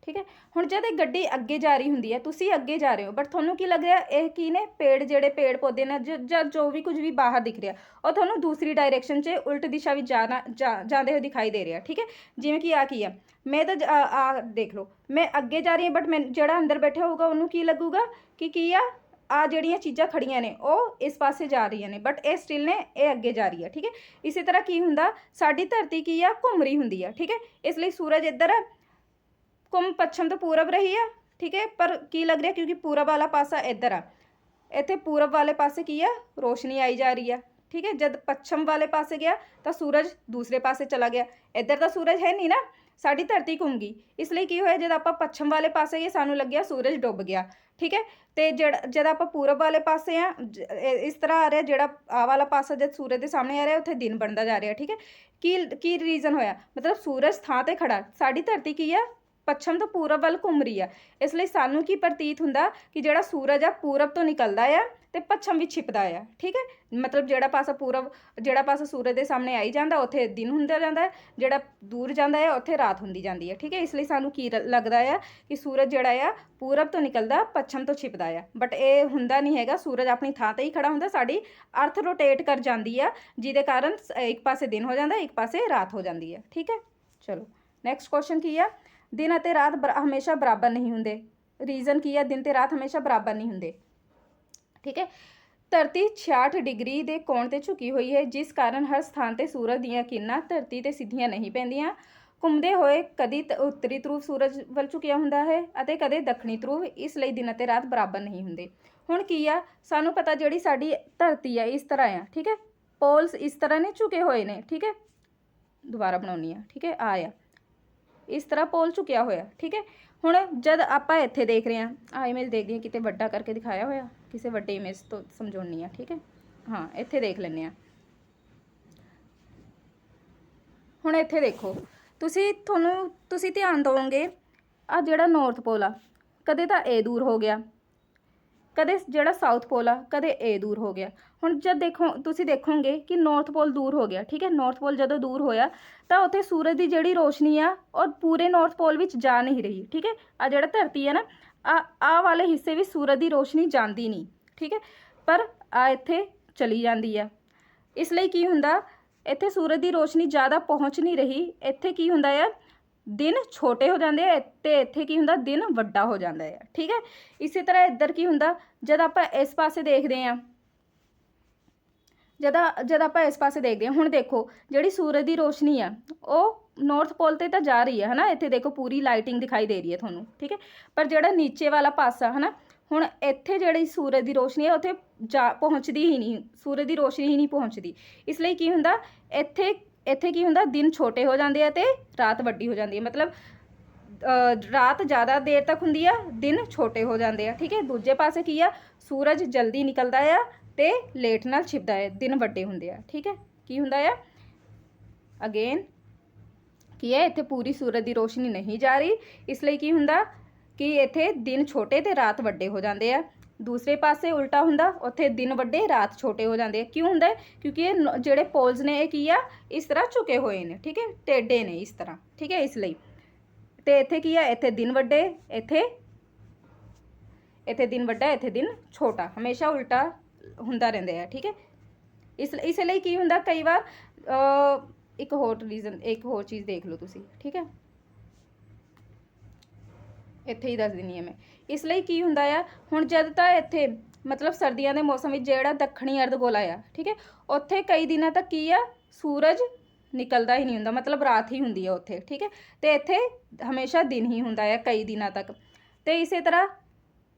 Speaker 1: ਠੀਕ ਹੈ। ਹੁਣ ਜਦ ਇਹ ਗੱਡੀ ਅੱਗੇ ਜਾ ਰਹੀ ਹੁੰਦੀ ਹੈ, ਤੁਸੀਂ ਅੱਗੇ ਜਾ ਰਹੇ ਹੋ, ਬਟ ਤੁਹਾਨੂੰ ਕੀ ਲੱਗ ਰਿਹਾ, ਇਹ ਕੀ ਨੇ, ਪੇੜ, ਜਿਹੜੇ ਪੇੜ ਪੌਦੇ ਨੇ ਜਾਂ ਜੋ ਵੀ ਕੁਝ ਵੀ ਬਾਹਰ ਦਿਖ ਰਿਹਾ, ਉਹ ਤੁਹਾਨੂੰ ਦੂਸਰੀ ਡਾਇਰੈਕਸ਼ਨ 'ਚ ਉਲਟ ਦਿਸ਼ਾ ਵਿੱਚ ਜਾਂਦੇ ਹੋਏ ਦਿਖਾਈ ਦੇ ਰਿਹਾ। ਠੀਕ ਹੈ, ਜਿਵੇਂ ਕਿ ਆ ਕੀ ਆ, ਮੈਂ ਤਾਂ ਆ ਦੇਖ ਲਓ, ਮੈਂ ਅੱਗੇ ਜਾ ਰਹੀ ਹਾਂ, ਬਟ ਮੈਂ ਜਿਹੜਾ ਅੰਦਰ ਬੈਠਾ ਹੋਊਗਾ ਉਹਨੂੰ ਕੀ ਲੱਗੂਗਾ ਕਿ ਕੀ ਆ ਜਿਹੜੀਆਂ ਚੀਜ਼ਾਂ ਖੜੀਆਂ ਨੇ ਉਹ ਇਸ ਪਾਸੇ ਜਾ ਰਹੀਆਂ ਨੇ, ਬਟ ਇਹ ਸਟਿਲ ਨੇ, ਇਹ ਅੱਗੇ ਜਾ ਰਹੀ ਹੈ। ਠੀਕ ਹੈ, ਇਸੇ ਤਰ੍ਹਾਂ ਕੀ ਹੁੰਦਾ, ਸਾਡੀ ਧਰਤੀ ਕੀ ਆ, ਘੁੰਮ ਰਹੀ ਹੁੰਦੀ ਆ। ਠੀਕ ਹੈ, ਇਸ ਲਈ ਸੂਰਜ ਇੱਧਰ ਆ, ਘੁੰਮ ਪੱਛਮ ਤੋਂ ਪੂਰਬ ਰਹੀ ਆ। ਠੀਕ ਹੈ, ਪਰ ਕੀ ਲੱਗ ਰਿਹਾ, ਕਿਉਂਕਿ ਪੂਰਬ ਵਾਲਾ ਪਾਸਾ ਇੱਧਰ ਆ, ਇੱਥੇ ਪੂਰਬ ਵਾਲੇ ਪਾਸੇ ਕੀ ਆ, ਰੋਸ਼ਨੀ ਆਈ ਜਾ ਰਹੀ ਆ। ਠੀਕ ਹੈ, ਜਦ ਪੱਛਮ ਵਾਲੇ ਪਾਸੇ ਗਿਆ ਤਾਂ ਸੂਰਜ ਦੂਸਰੇ ਪਾਸੇ ਚਲਾ ਗਿਆ, ਇੱਧਰ ਤਾਂ ਸੂਰਜ ਹੈ ਨਹੀਂ ਨਾ, ਸਾਡੀ ਧਰਤੀ ਘੁੰਮ ਗਈ। ਇਸ ਲਈ ਕੀ ਹੋਇਆ, ਜਦ ਆਪਾਂ ਪੱਛਮ ਵਾਲੇ ਪਾਸੇ ਗਏ ਸਾਨੂੰ ਲੱਗਿਆ ਸੂਰਜ ਡੁੱਬ ਗਿਆ। ਠੀਕ ਹੈ, ਤੇ ਜਦ ਆਪਾਂ ਪੂਰਬ ਵਾਲੇ ਪਾਸੇ ਆ, ਇਸ ਤਰ੍ਹਾਂ ਆ ਰਿਹਾ, ਜਿਹੜਾ ਆ ਵਾਲਾ ਪਾਸਾ ਜਦ ਸੂਰਜ ਦੇ ਸਾਹਮਣੇ ਆ ਰਿਹਾ, ਉੱਥੇ ਦਿਨ ਬਣਦਾ ਜਾ ਰਿਹਾ। ਠੀਕ ਹੈ, ਕੀ ਰੀਜ਼ਨ ਹੋਇਆ, ਮਤਲਬ ਸੂਰਜ ਥਾਂ ਤੇ ਖੜਾ, ਸਾਡੀ ਧਰਤੀ ਕੀ ਆ, ਪੱਛਮ ਤੋਂ ਪੂਰਬ ਵੱਲ ਘੁੰਮ ਰਹੀ ਆ। ਇਸ ਲਈ ਸਾਨੂੰ ਕੀ ਪ੍ਰਤੀਤ ਹੁੰਦਾ ਕਿ ਜਿਹੜਾ ਸੂਰਜ ਆ ਪੂਰਬ ਤੋਂ ਨਿਕਲਦਾ ਆ ਤੇ ਪੱਛਮ ਵਿੱਚ ਛਿਪਦਾ ਆ। ਠੀਕ ਹੈ, ਮਤਲਬ ਜਿਹੜਾ ਪਾਸਾ ਸੂਰਜ ਦੇ ਸਾਹਮਣੇ ਆਈ ਜਾਂਦਾ ਉੱਥੇ ਦਿਨ ਹੁੰਦਾ ਜਾਂਦਾ ਹੈ, ਜਿਹੜਾ ਦੂਰ ਜਾਂਦਾ ਹੈ ਉੱਥੇ ਰਾਤ ਹੁੰਦੀ ਜਾਂਦੀ ਹੈ। ਠੀਕ ਹੈ, ਇਸ ਲਈ ਸਾਨੂੰ ਕੀ ਲੱਗਦਾ ਆ ਕਿ ਸੂਰਜ ਜਿਹੜਾ ਆ ਪੂਰਬ ਤੋਂ ਨਿਕਲਦਾ, ਪੱਛਮ ਤੋਂ ਛਿਪਦਾ ਆ, ਬਟ ਇਹ ਹੁੰਦਾ ਨਹੀਂ ਹੈਗਾ। ਸੂਰਜ ਆਪਣੀ ਥਾਂ ਤੇ ਹੀ ਖੜਾ ਹੁੰਦਾ, ਸਾਡੀ ਅਰਥ ਰੋਟੇਟ ਕਰ ਜਾਂਦੀ ਆ, ਜਿਹਦੇ ਕਾਰਨ ਇੱਕ ਪਾਸੇ ਦਿਨ ਹੋ ਜਾਂਦਾ, ਇੱਕ ਪਾਸੇ ਰਾਤ ਹੋ ਜਾਂਦੀ ਹੈ। ਠੀਕ ਹੈ, ਚਲੋ ਨੈਕਸਟ ਕੁਐਸਚਨ ਕੀ ਆ, ਦਿਨ ਅਤੇ ਰਾਤ ਹਮੇਸ਼ਾ ਬਰਾਬਰ ਨਹੀਂ ਹੁੰਦੇ। ਰੀਜ਼ਨ ਕੀ ਹੈ, ਦਿਨ ਤੇ ਰਾਤ ਹਮੇਸ਼ਾ ਬਰਾਬਰ ਨਹੀਂ ਹੁੰਦੇ। ਠੀਕ ਹੈ, ਧਰਤੀ 66 ਡਿਗਰੀ ਦੇ ਕੋਣ ਤੇ ਝੁਕੀ ਹੋਈ ਹੈ, ਜਿਸ ਕਾਰਨ ਹਰ ਸਥਾਨ ਤੇ ਸੂਰਜ ਦੀਆਂ ਕਿਰਨਾਂ ਧਰਤੀ ਤੇ ਸਿੱਧੀਆਂ ਨਹੀਂ ਪੈਂਦੀਆਂ। ਘੁੰਮਦੇ ਹੋਏ ਕਦੀ ਉੱਤਰੀ ਧਰੁਵ ਸੂਰਜ ਵੱਲ ਝੁਕਿਆ ਹੁੰਦਾ ਹੈ ਅਤੇ ਕਦੇ ਦੱਖਣੀ ਧਰੁਵ, ਇਸ ਲਈ ਦਿਨ ਅਤੇ ਰਾਤ ਬਰਾਬਰ ਨਹੀਂ ਹੁੰਦੇ। ਹੁਣ ਕੀ ਆ, ਸਾਨੂੰ ਪਤਾ ਜਿਹੜੀ ਸਾਡੀ ਧਰਤੀ ਆ ਇਸ ਤਰ੍ਹਾਂ ਆ। ਠੀਕ ਹੈ, ਪੋਲਸ ਇਸ ਤਰ੍ਹਾਂ ਨੇ ਝੁਕੇ ਹੋਏ ਨੇ। ਠੀਕ ਹੈ, ਦੁਬਾਰਾ ਬਣਾਉਣੀ ਆ। ਠੀਕ ਹੈ, ਆ ਇਸ ਤਰ੍ਹਾਂ ਪੋਲ ਝੁਕਿਆ ਹੋਇਆ। ਠੀਕ ਹੈ, ਹੁਣ ਜਦ ਆਪਾਂ ਇੱਥੇ ਦੇਖ ਰਹੇ ਹਾਂ, ਆ ਇਮੇਜ ਦੇਖਦੀ ਹਾਂ, ਕਿਤੇ ਵੱਡਾ ਕਰਕੇ ਦਿਖਾਇਆ ਹੋਇਆ, ਕਿਸੇ ਵੱਡੇ ਇਮੇਜ ਤੋਂ ਸਮਝਾਉਣੀ ਆ। ਠੀਕ ਹੈ, ਹਾਂ ਇੱਥੇ ਦੇਖ ਲੈਂਦੇ ਹਾਂ। ਹੁਣ ਇੱਥੇ ਦੇਖੋ, ਤੁਸੀਂ ਧਿਆਨ ਦਿਓਗੇ, ਆ ਜਿਹੜਾ ਨਾਰਥ ਪੋਲ ਆ, ਕਦੇ ਤਾਂ ਇਹ ਦੂਰ ਹੋ ਗਿਆ, ਕਦੇ ਜਿਹੜਾ ਸਾਊਥ ਪੋਲ ਆ, ਕਦੇ ਇਹ ਦੂਰ ਹੋ ਗਿਆ। ਹੁਣ ਜਦ ਤੁਸੀਂ ਦੇਖੋਗੇ ਕਿ ਨਾਰਥ ਪੋਲ ਦੂਰ ਹੋ ਗਿਆ। ਠੀਕ ਹੈ, ਨਾਰਥ ਪੋਲ ਜਦੋਂ ਦੂਰ ਹੋਇਆ ਤਾਂ ਉੱਥੇ ਸੂਰਜ ਦੀ ਜਿਹੜੀ ਰੋਸ਼ਨੀ ਆ ਉਹ ਪੂਰੇ ਨਾਰਥ ਪੋਲ ਵਿੱਚ ਜਾ ਨਹੀਂ ਰਹੀ। ਠੀਕ ਹੈ, ਆ ਜਿਹੜਾ ਧਰਤੀ ਹੈ ਨਾ, ਆ ਵਾਲੇ ਹਿੱਸੇ ਵਿੱਚ ਸੂਰਜ ਦੀ ਰੋਸ਼ਨੀ ਜਾਂਦੀ ਨਹੀਂ। ਠੀਕ ਹੈ, ਪਰ ਆ ਇੱਥੇ ਚਲੀ ਜਾਂਦੀ ਆ। ਇਸ ਲਈ ਕੀ ਹੁੰਦਾ, ਇੱਥੇ ਸੂਰਜ ਦੀ ਰੋਸ਼ਨੀ ਜ਼ਿਆਦਾ ਪਹੁੰਚ ਨਹੀਂ ਰਹੀ, ਇੱਥੇ ਕੀ ਹੁੰਦਾ ਆ, ਦਿਨ ਛੋਟੇ ਹੋ ਜਾਂਦੇ ਆ ਤੇ ਇੱਥੇ ਕੀ ਹੁੰਦਾ, ਦਿਨ ਵੱਡਾ ਹੋ ਜਾਂਦਾ ਹੈ। ਠੀਕ ਹੈ, ਇਸੇ ਤਰ੍ਹਾਂ ਇੱਧਰ ਕੀ ਹੁੰਦਾ, ਜਦ ਆਪਾਂ ਇਸ ਪਾਸੇ ਦੇਖਦੇ ਹਾਂ, ਜਦ ਆਪਾਂ ਇਸ ਪਾਸੇ ਦੇਖਦੇ ਹਾਂ, ਹੁਣ ਦੇਖੋ ਜਿਹੜੀ ਸੂਰਜ ਦੀ ਰੋਸ਼ਨੀ ਆ ਉਹ ਨਾਰਥ ਪੋਲ ਤੇ ਤਾਂ ਜਾ ਰਹੀ ਹੈ ਨਾ, ਇੱਥੇ ਦੇਖੋ ਪੂਰੀ ਲਾਈਟਿੰਗ ਦਿਖਾਈ ਦੇ ਰਹੀ ਹੈ ਤੁਹਾਨੂੰ। ਠੀਕ ਹੈ, ਪਰ ਜਿਹੜਾ ਨੀਚੇ ਵਾਲਾ ਪਾਸਾ ਹੈ ਨਾ, ਹੁਣ ਇੱਥੇ ਜਿਹੜੀ ਸੂਰਜ ਦੀ ਰੋਸ਼ਨੀ ਹੈ ਉੱਥੇ ਪਹੁੰਚਦੀ ਹੀ ਨਹੀਂ, ਸੂਰਜ ਦੀ ਰੋਸ਼ਨੀ ਹੀ ਨਹੀਂ ਪਹੁੰਚਦੀ। ਇਸ ਲਈ ਕੀ ਹੁੰਦਾ, ਇੱਥੇ ਕੀ ਹੁੰਦਾ, ਦਿਨ ਛੋਟੇ ਹੋ ਜਾਂਦੇ ਆ ਤੇ ਰਾਤ ਵੱਡੀ ਹੋ ਜਾਂਦੀ ਹੈ। ਮਤਲਬ ਰਾਤ ਜ਼ਿਆਦਾ ਦੇਰ ਤੱਕ ਹੁੰਦੀ ਆ, ਦਿਨ ਛੋਟੇ ਹੋ ਜਾਂਦੇ ਆ। ਠੀਕ ਹੈ, ਦੂਜੇ ਪਾਸੇ ਕੀ ਆ, ਸੂਰਜ ਜਲਦੀ ਨਿਕਲਦਾ ਆ ਤੇ ਲੇਟ ਨਾਲ ਛਿਪਦਾ ਹੈ, ਦਿਨ ਵੱਡੇ ਹੁੰਦੇ ਆ। ਠੀਕ ਹੈ, ਕੀ ਹੁੰਦਾ ਆ, ਅਗੇਨ ਕੀ ਹੈ, ਇੱਥੇ ਪੂਰੀ ਸੂਰਜ ਦੀ ਰੋਸ਼ਨੀ ਨਹੀਂ ਜਾ ਰਹੀ, ਇਸ ਲਈ ਕੀ ਹੁੰਦਾ ਕਿ ਇੱਥੇ ਦਿਨ ਛੋਟੇ ਤੇ ਰਾਤ ਵੱਡੇ ਹੋ ਜਾਂਦੇ ਆ। ਦੂਸਰੇ ਪਾਸੇ ਉਲਟਾ ਹੁੰਦਾ, ਉੱਥੇ ਦਿਨ ਵੱਡੇ ਰਾਤ ਛੋਟੇ ਹੋ ਜਾਂਦੇ ਆ। ਕਿਉਂ ਹੁੰਦਾ, ਕਿਉਂਕਿ ਇਹ ਜਿਹੜੇ ਪੋਲਸ ਨੇ ਇਹ ਕੀ ਆ, ਇਸ ਤਰ੍ਹਾਂ ਝੁਕੇ ਹੋਏ ਨੇ। ਠੀਕ ਹੈ, ਟੇਢੇ ਨੇ ਇਸ ਤਰ੍ਹਾਂ। ਠੀਕ ਹੈ, ਇਸ ਲਈ ਤੇ ਇੱਥੇ ਕੀ ਆ, ਇੱਥੇ ਦਿਨ ਵੱਡੇ, ਇੱਥੇ ਦਿਨ ਵੱਡਾ, ਇੱਥੇ ਦਿਨ ਛੋਟਾ, ਹਮੇਸ਼ਾ ਉਲਟਾ ਹੁੰਦਾ ਰਹਿੰਦਾ ਹੈ। ਠੀਕ ਹੈ, ਇਸ ਲਈ ਕੀ ਹੁੰਦਾ, ਕਈ ਵਾਰ एक होर रीजन एक होर चीज़ देख लो तुसी, ठीक है, ਇੱਥੇ ਹੀ ਦੱਸ ਦਿੰਦੀ ਹਾਂ ਮੈਂ। ਇਸ ਲਈ ਕੀ ਹੁੰਦਾ ਆ, ਹੁਣ ਜਦ ਤਾਂ ਇੱਥੇ ਮਤਲਬ ਸਰਦੀਆਂ ਦੇ ਮੌਸਮ ਵਿੱਚ ਜਿਹੜਾ ਦੱਖਣੀ ਅਰਧਗੋਲਾ ਆ, ਠੀਕ ਹੈ, ਉੱਥੇ ਕਈ ਦਿਨਾਂ ਤੱਕ ਕੀ ਆ, ਸੂਰਜ ਨਿਕਲਦਾ ਹੀ ਨਹੀਂ ਹੁੰਦਾ, ਮਤਲਬ ਰਾਤ ਹੀ ਹੁੰਦੀ ਆ ਉੱਥੇ, ਠੀਕ ਹੈ, ਤੇ ਇੱਥੇ ਹਮੇਸ਼ਾ ਦਿਨ ਹੀ ਹੁੰਦਾ ਆ ਕਈ ਦਿਨਾਂ ਤੱਕ। ਤੇ ਇਸੇ ਤਰ੍ਹਾਂ,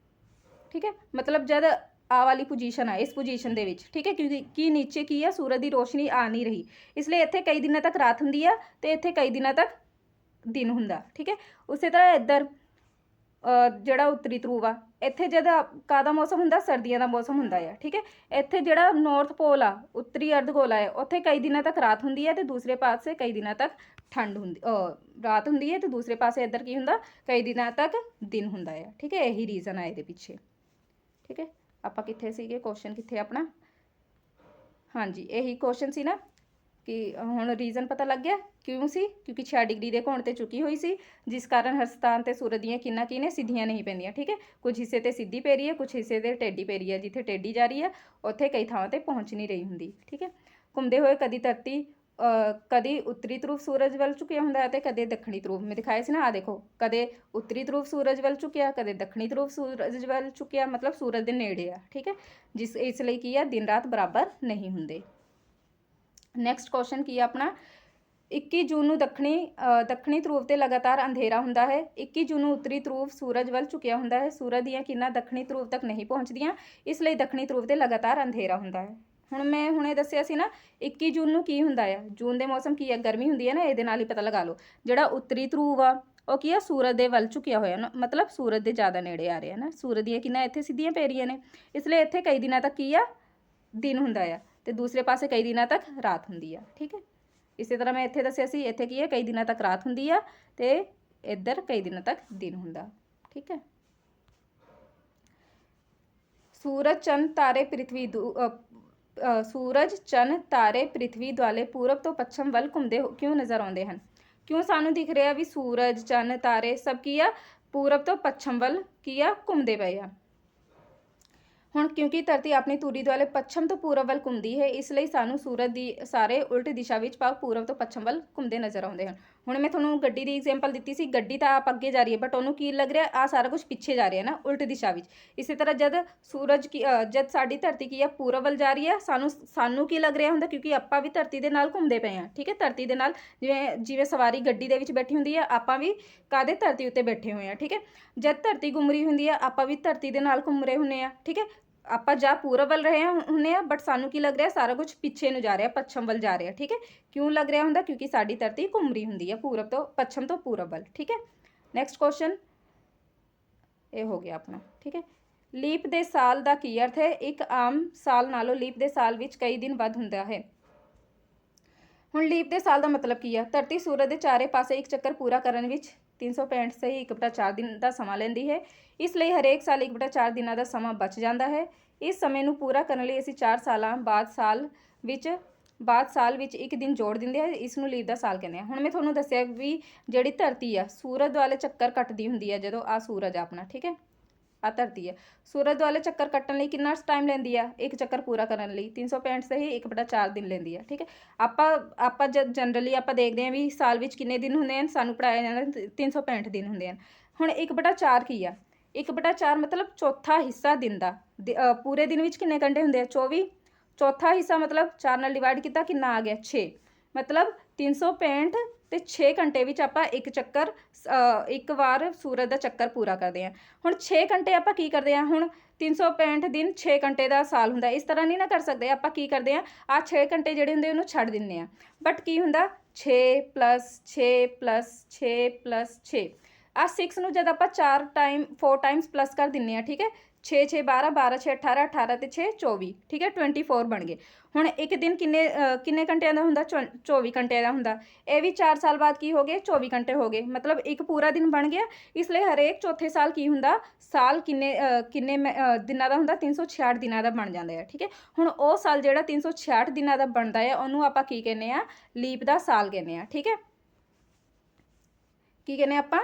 Speaker 1: ਠੀਕ ਹੈ, ਮਤਲਬ ਜਦ ਆ ਵਾਲੀ ਪੋਜੀਸ਼ਨ ਆ, ਇਸ ਪੋਜੀਸ਼ਨ ਦੇ ਵਿੱਚ, ਠੀਕ ਹੈ, ਕਿਉਂਕਿ ਨੀਚੇ ਕੀ ਆ, ਸੂਰਜ ਦੀ ਰੋਸ਼ਨੀ ਆ ਨਹੀਂ ਰਹੀ, ਇਸ ਲਈ ਇੱਥੇ ਕਈ ਦਿਨਾਂ ਤੱਕ ਰਾਤ ਹੁੰਦੀ ਆ ਤੇ ਇੱਥੇ ਕਈ ਦਿਨਾਂ ਤੱਕ ਦਿਨ ਹੁੰਦਾ, ਠੀਕ ਹੈ। ਉਸੇ ਤਰ੍ਹਾਂ ਇੱਧਰ ਜਿਹੜਾ ਉੱਤਰੀ ਧਰੂਵ ਆ, ਇੱਥੇ ਜਦ ਕਾਹਦਾ ਮੌਸਮ ਹੁੰਦਾ, ਸਰਦੀਆਂ ਦਾ ਮੌਸਮ ਹੁੰਦਾ ਆ, ਠੀਕ ਹੈ। ਇੱਥੇ ਜਿਹੜਾ ਨੌਰਥ ਪੋਲ ਆ, ਉੱਤਰੀ ਅਰਧਗੋਲਾ ਹੈ, ਉੱਥੇ ਕਈ ਦਿਨਾਂ ਤੱਕ ਰਾਤ ਹੁੰਦੀ ਹੈ ਤੇ ਦੂਸਰੇ ਪਾਸੇ ਕਈ ਦਿਨਾਂ ਤੱਕ ਠੰਡ ਹੁੰਦੀ, ਰਾਤ ਹੁੰਦੀ ਹੈ ਤੇ ਦੂਸਰੇ ਪਾਸੇ ਇੱਧਰ ਕੀ ਹੁੰਦਾ, ਕਈ ਦਿਨਾਂ ਤੱਕ ਦਿਨ ਹੁੰਦਾ ਆ, ਠੀਕ ਹੈ। ਇਹੀ ਰੀਜ਼ਨ ਆ ਇਹਦੇ ਪਿੱਛੇ, ਠੀਕ ਹੈ। ਆਪਾਂ ਕਿੱਥੇ ਸੀਗੇ, ਕੁਐਸਚਨ ਕਿੱਥੇ ਆਪਣਾ, ਹਾਂਜੀ ਇਹੀ ਕੁਐਸਚਨ ਸੀ ਨਾ, ਕਿ ਹੁਣ ਰੀਜ਼ਨ ਪਤਾ ਲੱਗ ਗਿਆ ਕਿਉਂ ਸੀ, ਕਿਉਂਕਿ 6 ਡਿਗਰੀ ਦੇ ਕੋਣ ਤੇ ਚੁੱਕੀ ਹੋਈ ਸੀ, ਜਿਸ ਕਾਰਨ ਹਰ ਸਥਾਨ ਤੇ ਸੂਰਜ ਦੀਆਂ ਕਿਰਨਾਂ ਕੀ ਨੇ, ਸਿੱਧੀਆਂ ਨਹੀਂ ਪੈਂਦੀਆਂ, ਠੀਕ ਹੈ। ਕੁਝ ਹਿੱਸੇ ਤੇ ਸਿੱਧੀ ਪੈ ਰਹੀ ਹੈ, ਕੁਝ ਹਿੱਸੇ ਤੇ ਟੇਢੀ ਪੈ ਰਹੀ ਹੈ, ਜਿੱਥੇ ਟੇਢੀ ਜਾ ਰਹੀ ਹੈ ਉੱਥੇ ਕਈ ਥਾਵਾਂ ਤੇ ਪਹੁੰਚ ਨਹੀਂ ਰਹੀ ਹੁੰਦੀ, ਠੀਕ ਹੈ। ਘੁੰਮਦੇ ਹੋਏ ਕਦੀ ਧਰਤੀ ਕਦੀ ਉੱਤਰੀ ਧਰੁਵ ਸੂਰਜ ਵੱਲ ਝੁਕਿਆ ਹੁੰਦਾ ਹੈ ਤੇ ਕਦੇ ਦੱਖਣੀ ਧਰੁਵ, ਮੈਂ ਦਿਖਾਇਆ ਸੀ ਨਾ, ਆ ਦੇਖੋ, ਕਦੇ ਉੱਤਰੀ ਧਰੁਵ ਸੂਰਜ ਵੱਲ ਝੁਕਿਆ, ਕਦੇ ਦੱਖਣੀ ਧਰੁਵ ਸੂਰਜ ਵੱਲ ਝੁਕਿਆ, ਮਤਲਬ ਸੂਰਜ ਦੇ ਨੇੜੇ ਆ, ਠੀਕ ਹੈ। ਇਸ ਲਈ ਕੀ ਆ, ਦਿਨ ਰਾਤ ਬਰਾਬਰ ਨਹੀਂ ਹੁੰਦੇ। ਨੈਕਸਟ ਕੁਐਸਚਨ ਕੀ ਆ ਆਪਣਾ, 21 ਜੂਨ ਨੂੰ ਦੱਖਣੀ ਧਰੁਵ ਤੇ ਲਗਾਤਾਰ ਅੰਧੇਰਾ ਹੁੰਦਾ ਹੈ। 21 ਜੂਨ ਨੂੰ ਉੱਤਰੀ ਧਰੁਵ ਸੂਰਜ ਵੱਲ ਝੁਕਿਆ ਹੁੰਦਾ ਹੈ, ਸੂਰਜ ਦੀਆਂ ਕਿਰਨਾਂ ਦੱਖਣੀ ਧਰੁਵ ਤੱਕ ਨਹੀਂ ਪਹੁੰਚਦੀਆਂ, ਇਸ ਲਈ ਦੱਖਣੀ ਧਰੁਵ ਤੇ ਲਗਾਤਾਰ ਅੰਧੇਰਾ ਹੁੰਦਾ ਹੈ। ਹੁਣ ਮੈਂ ਹੁਣੇ ਦੱਸਿਆ ਸੀ ਨਾ, 21 ਜੂਨ ਨੂੰ ਕੀ ਹੁੰਦਾ ਆ, ਜੂਨ ਦੇ ਮੌਸਮ ਕੀ ਆ, ਗਰਮੀ ਹੁੰਦੀ ਹੈ ਨਾ, ਇਹਦੇ ਨਾਲ ਹੀ ਪਤਾ ਲਗਾ ਲਓ। ਜਿਹੜਾ ਉੱਤਰੀ ਧਰੁਵ ਆ ਉਹ ਕੀ ਆ, ਸੂਰਜ ਦੇ ਵੱਲ ਝੁਕਿਆ ਹੋਇਆ ਨਾ, ਮਤਲਬ ਸੂਰਜ ਦੇ ਜ਼ਿਆਦਾ ਨੇੜੇ ਆ ਰਿਹਾ ਨਾ, ਸੂਰਜ ਦੀਆਂ ਕਿਰਨਾਂ ਇੱਥੇ ਸਿੱਧੀਆਂ ਪੈ ਰਹੀਆਂ ਨੇ, ਇਸ ਲਈ ਇੱਥੇ ਕਈ ਦਿਨਾਂ ਤੱਕ ਕੀ ਆ, ਦਿਨ ਹੁੰਦਾ ਆ ਤੇ ਦੂਸਰੇ ਪਾਸੇ ਕਈ ਦਿਨਾਂ ਤੱਕ ਰਾਤ ਹੁੰਦੀ ਆ, ਠੀਕ ਹੈ। ਇਸੇ ਤਰ੍ਹਾਂ ਮੈਂ ਇੱਥੇ ਦੱਸਿਆ ਸੀ, ਇੱਥੇ ਕੀ ਹੈ, ਕਈ ਦਿਨਾਂ ਤੱਕ ਰਾਤ ਹੁੰਦੀ ਆ ਤੇ ਇੱਧਰ ਕਈ ਦਿਨਾਂ ਤੱਕ ਦਿਨ ਹੁੰਦਾ, ਠੀਕ ਹੈ। ਸੂਰਜ ਚੰਨ ਤਾਰੇ ਪ੍ਰਿਥਵੀ ਦੁਆਲੇ ਪੂਰਬ ਤੋਂ ਪੱਛਮ ਵੱਲ ਘੁੰਮਦੇ ਕਿਉਂ ਨਜ਼ਰ ਆਉਂਦੇ ਹਨ, ਕਿਉਂ ਸਾਨੂੰ ਦਿਖ ਰਿਹਾ ਵੀ ਸੂਰਜ ਚੰਨ ਤਾਰੇ ਸਭ ਕੀ ਆ, ਪੂਰਬ ਤੋਂ ਪੱਛਮ ਵੱਲ ਕੀ ਆ, ਘੁੰਮਦੇ ਪਏ ਆ। ਹੁਣ ਕਿਉਂਕਿ ਧਰਤੀ ਆਪਣੀ ਧੁਰੀ ਦੁਆਲੇ ਪੱਛਮ ਤੋਂ ਪੂਰਬ ਵੱਲ ਘੁੰਮਦੀ ਹੈ, ਇਸ ਲਈ ਸਾਨੂੰ ਸੂਰਜ ਦੀ ਸਾਰੇ ਉਲਟ ਦਿਸ਼ਾ ਵਿੱਚ ਭਾਵ ਪੂਰਬ ਤੋਂ ਪੱਛਮ ਵੱਲ ਘੁੰਮਦੇ ਨਜ਼ਰ ਆਉਂਦੇ ਹਨ। ਹੁਣ ਮੈਂ ਤੁਹਾਨੂੰ ਗੱਡੀ ਦੀ ਐਗਜ਼ਾਮਪਲ ਦਿੱਤੀ ਸੀ, ਗੱਡੀ ਤਾਂ ਆਪ ਅੱਗੇ ਜਾ ਰਹੀ ਹੈ ਬਟ ਉਹਨੂੰ ਕੀ ਲੱਗ ਰਿਹਾ, ਆ ਸਾਰਾ ਕੁਝ ਪਿੱਛੇ ਜਾ ਰਿਹਾ ਨਾ, ਉਲਟ ਦਿਸ਼ਾ ਵਿੱਚ। ਇਸੇ ਤਰ੍ਹਾਂ ਜਦ ਸਾਡੀ ਧਰਤੀ ਕੀ ਆ, ਪੂਰਬ ਵੱਲ ਜਾ ਰਹੀ ਹੈ, ਸਾਨੂੰ ਕੀ ਲੱਗ ਰਿਹਾ ਹੁੰਦਾ, ਕਿਉਂਕਿ ਆਪਾਂ ਵੀ ਧਰਤੀ ਦੇ ਨਾਲ ਘੁੰਮਦੇ ਪਏ ਹਾਂ, ਠੀਕ ਹੈ। ਧਰਤੀ ਦੇ ਨਾਲ ਜਿਵੇਂ ਸਵਾਰੀ ਗੱਡੀ ਦੇ ਵਿੱਚ ਬੈਠੀ ਹੁੰਦੀ ਹੈ, ਆਪਾਂ ਵੀ ਕਾਹਦੇ, ਧਰਤੀ ਉੱਤੇ ਬੈਠੇ ਹੋਏ ਹਾਂ, ਠੀਕ ਹੈ। ਜਦ ਧਰਤੀ ਘੁੰਮ ਰਹੀ ਹੁੰਦੀ ਹੈ, ਆਪਾਂ ਵੀ ਧਰਤੀ ਦੇ ਨਾਲ ਘੁੰਮ ਰਹੇ ਹੁੰਦੇ ਹਾਂ, ਠੀਕ ਹੈ। ਆਪਾਂ ਜਾ ਪੂਰਬ ਵੱਲ ਰਹੇ ਹੁੰਦੇ ਆ ਬਟ ਸਾਨੂੰ ਕੀ ਲੱਗ ਰਿਹਾ, ਸਾਰਾ ਕੁਝ ਪਿੱਛੇ ਨੂੰ ਜਾ ਰਿਹਾ, ਪੱਛਮ ਵੱਲ ਜਾ ਰਿਹਾ, ਠੀਕ ਹੈ। ਕਿਉਂ ਲੱਗ ਰਿਹਾ ਹੁੰਦਾ, ਕਿਉਂਕਿ ਸਾਡੀ ਧਰਤੀ ਘੁੰਮ ਰਹੀ ਹੁੰਦੀ ਹੈ ਪੱਛਮ ਤੋਂ ਪੂਰਬ ਵੱਲ, ਠੀਕ ਹੈ। ਨੈਕਸਟ ਕੁਐਸਚਨ ਇਹ ਹੋ ਗਿਆ ਆਪਣਾ, ਠੀਕ ਹੈ। ਲੀਪ ਦੇ ਸਾਲ ਦਾ ਕੀ ਅਰਥ ਹੈ, ਇੱਕ ਆਮ ਸਾਲ ਨਾਲੋਂ ਲੀਪ ਦੇ ਸਾਲ ਵਿੱਚ ਕਈ ਦਿਨ ਵੱਧ ਹੁੰਦਾ ਹੈ। ਹੁਣ ਲੀਪ ਦੇ ਸਾਲ ਦਾ ਮਤਲਬ ਕੀ ਆ, ਧਰਤੀ ਸੂਰਜ ਦੇ ਚਾਰੇ ਪਾਸੇ ਇੱਕ ਚੱਕਰ ਪੂਰਾ ਕਰਨ ਵਿੱਚ 365 ਸਹੀ 1/4 ਦਿਨ ਦਾ ਸਮਾਂ ਲੈਂਦੀ ਹੈ, ਇਸ ਲਈ ਹਰੇਕ ਸਾਲ 1/4 ਦਿਨਾਂ ਦਾ ਸਮਾਂ ਬਚ ਜਾਂਦਾ ਹੈ। ਇਸ ਸਮੇਂ ਨੂੰ ਪੂਰਾ ਕਰਨ ਲਈ ਅਸੀਂ 4 ਸਾਲਾਂ ਬਾਅਦ ਸਾਲ ਵਿੱਚ ਇੱਕ ਦਿਨ ਜੋੜ ਦਿੰਦੇ ਹਾਂ, ਇਸ ਨੂੰ ਲੀਪ ਦਾ ਸਾਲ ਕਹਿੰਦੇ ਆ। ਹੁਣ ਮੈਂ ਤੁਹਾਨੂੰ ਦੱਸਿਆ ਵੀ ਜਿਹੜੀ ਧਰਤੀ ਆ ਸੂਰਜ ਦੁਆਲੇ ਚੱਕਰ ਕੱਟਦੀ ਹੁੰਦੀ ਹੈ, ਜਦੋਂ ਆ ਸੂਰਜ ਆ ਆਪਣਾ, ਠੀਕ ਹੈ, ਆ ਧਰਤੀ ਹੈ, ਸੂਰਜ ਦੁਆਲੇ ਚੱਕਰ ਕੱਟਣ ਲਈ ਕਿੰਨਾ ਟਾਈਮ ਲੈਂਦੀ ਆ, ਇੱਕ ਚੱਕਰ ਪੂਰਾ ਕਰਨ ਲਈ 365 ਸਹੀ 1/4 ਦਿਨ ਲੈਂਦੀ ਆ, ਠੀਕ ਹੈ। ਆਪਾਂ ਜਨਰਲੀ ਆਪਾਂ ਦੇਖਦੇ ਹਾਂ ਵੀ ਸਾਲ ਵਿੱਚ ਕਿੰਨੇ ਦਿਨ ਹੁੰਦੇ ਹਨ, ਸਾਨੂੰ ਪੜ੍ਹਾਇਆ ਜਾਂਦਾ 365 ਦਿਨ ਹੁੰਦੇ ਹਨ। ਹੁਣ 1/4 ਕੀ ਆ, 1/4 ਮਤਲਬ ਚੌਥਾ ਹਿੱਸਾ ਦਿਨ ਦਾ, ਪੂਰੇ ਦਿਨ ਵਿੱਚ ਕਿੰਨੇ ਘੰਟੇ ਹੁੰਦੇ ਆ, 24, ਚੌਥਾ ਹਿੱਸਾ ਮਤਲਬ 4 ਨਾਲ ਡਿਵਾਈਡ ਕੀਤਾ ਕਿੰਨਾ ਆ ਗਿਆ, 6, ਮਤਲਬ 365 ਤੇ 6 ਘੰਟੇ ਵਿੱਚ ਆਪਾਂ ਇੱਕ ਵਾਰ ਸੂਰਜ ਦਾ ਚੱਕਰ ਪੂਰਾ ਕਰਦੇ ਹਾਂ। ਹੁਣ 6 ਘੰਟੇ ਆਪਾਂ ਕੀ ਕਰਦੇ ਹਾਂ, ਹੁਣ 365 ਦਿਨ 6 ਘੰਟੇ ਦਾ ਸਾਲ ਹੁੰਦਾ, ਇਸ ਤਰ੍ਹਾਂ ਨਹੀਂ ਨਾ ਕਰ ਸਕਦੇ। ਆਪਾਂ ਕੀ ਕਰਦੇ ਹਾਂ, ਆ 6 ਘੰਟੇ ਜਿਹੜੇ ਹੁੰਦੇ ਉਹਨੂੰ ਛੱਡ ਦਿੰਦੇ ਹਾਂ, ਬਟ ਕੀ ਹੁੰਦਾ 6 + 6 + 6 + 6, ਆ 6 ਨੂੰ ਜਦ ਆਪਾਂ 4 ਟਾਈਮਸ ਪਲੱਸ ਕਰ ਦਿੰਦੇ ਹਾਂ, ਠੀਕ ਹੈ। 6 6 12 12 6 18 18 ਤੇ 6 24, ਠੀਕ ਹੈ, 24 ਬਣ ਗਏ। ਹੁਣ ਇੱਕ ਦਿਨ ਕਿੰਨੇ ਘੰਟਿਆਂ ਦਾ ਹੁੰਦਾ, 24 ਘੰਟਿਆਂ ਦਾ ਹੁੰਦਾ। ਇਹ ਵੀ 4 ਸਾਲ ਬਾਅਦ ਕੀ ਹੋ ਗਏ, 24 ਘੰਟੇ ਹੋ ਗਏ, ਮਤਲਬ ਇੱਕ ਪੂਰਾ ਦਿਨ ਬਣ ਗਿਆ। ਇਸ ਲਈ ਹਰੇਕ ਚੌਥੇ ਸਾਲ ਕੀ ਹੁੰਦਾ, ਸਾਲ ਕਿੰਨੇ ਦਿਨਾਂ ਦਾ ਹੁੰਦਾ, 366 ਦਿਨਾਂ ਦਾ ਬਣ ਜਾਂਦਾ ਹੈ, ਠੀਕ ਹੈ। ਹੁਣ ਉਹ ਸਾਲ ਜਿਹੜਾ 366 ਦਿਨਾਂ ਦਾ ਬਣਦਾ ਹੈ ਉਹਨੂੰ ਆਪਾਂ ਕੀ ਕਹਿੰਦੇ ਆ, ਲੀਪ ਦਾ ਸਾਲ ਕਹਿੰਦੇ ਆ, ਠੀਕ ਹੈ। ਕੀ ਕਹਿੰਦੇ ਆਪਾਂ,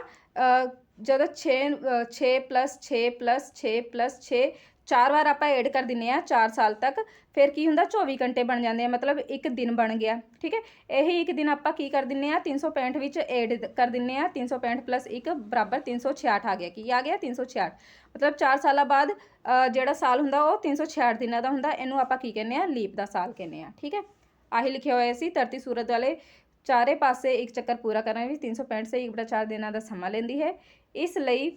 Speaker 1: ਜਦੋਂ 6 + 6 + 6 + 6 + 6 4 ਵਾਰ ਆਪਾਂ ਐਡ ਕਰ ਦਿੰਨੇ ਆ 4 ਸਾਲ ਤੱਕ, ਫਿਰ ਕੀ ਹੁੰਦਾ 24 ਘੰਟੇ ਬਣ ਜਾਂਦੇ ਆ, ਮਤਲਬ ਇੱਕ ਦਿਨ ਬਣ ਗਿਆ। ਠੀਕ ਹੈ, ਇਹੀ ਇੱਕ ਦਿਨ ਆਪਾਂ ਕੀ ਕਰ ਦਿੰਨੇ ਆ 365 ਵਿੱਚ ਐਡ ਕਰ ਦਿੰਨੇ ਆ, 365 + 1 = 366 ਆ ਗਿਆ। ਕੀ ਆ ਗਿਆ 366, ਮਤਲਬ 4 ਸਾਲਾਂ ਬਾਅਦ ਜਿਹੜਾ ਸਾਲ ਹੁੰਦਾ ਉਹ 366 ਦਿਨਾਂ ਦਾ ਹੁੰਦਾ। ਇਹਨੂੰ ਆਪਾਂ ਕੀ ਕਹਿੰਦੇ ਆ ਲੀਪ ਦਾ ਸਾਲ ਕਹਿੰਦੇ ਆ। ਠੀਕ ਹੈ, ਆਹੀ ਲਿਖਿਆ ਹੋਇਆ ਸੀ। ਧਰਤੀ ਸੂਰਜ ਵਾਲੇ ਚਾਰੇ ਪਾਸੇ ਇੱਕ ਚੱਕਰ ਪੂਰਾ ਕਰਨ ਵਿੱਚ 365 ਸੇ 1/4 ਦਿਨਾਂ ਦਾ ਸਮਾਂ ਲੈਂਦੀ ਹੈ। ਇਸ ਲਈ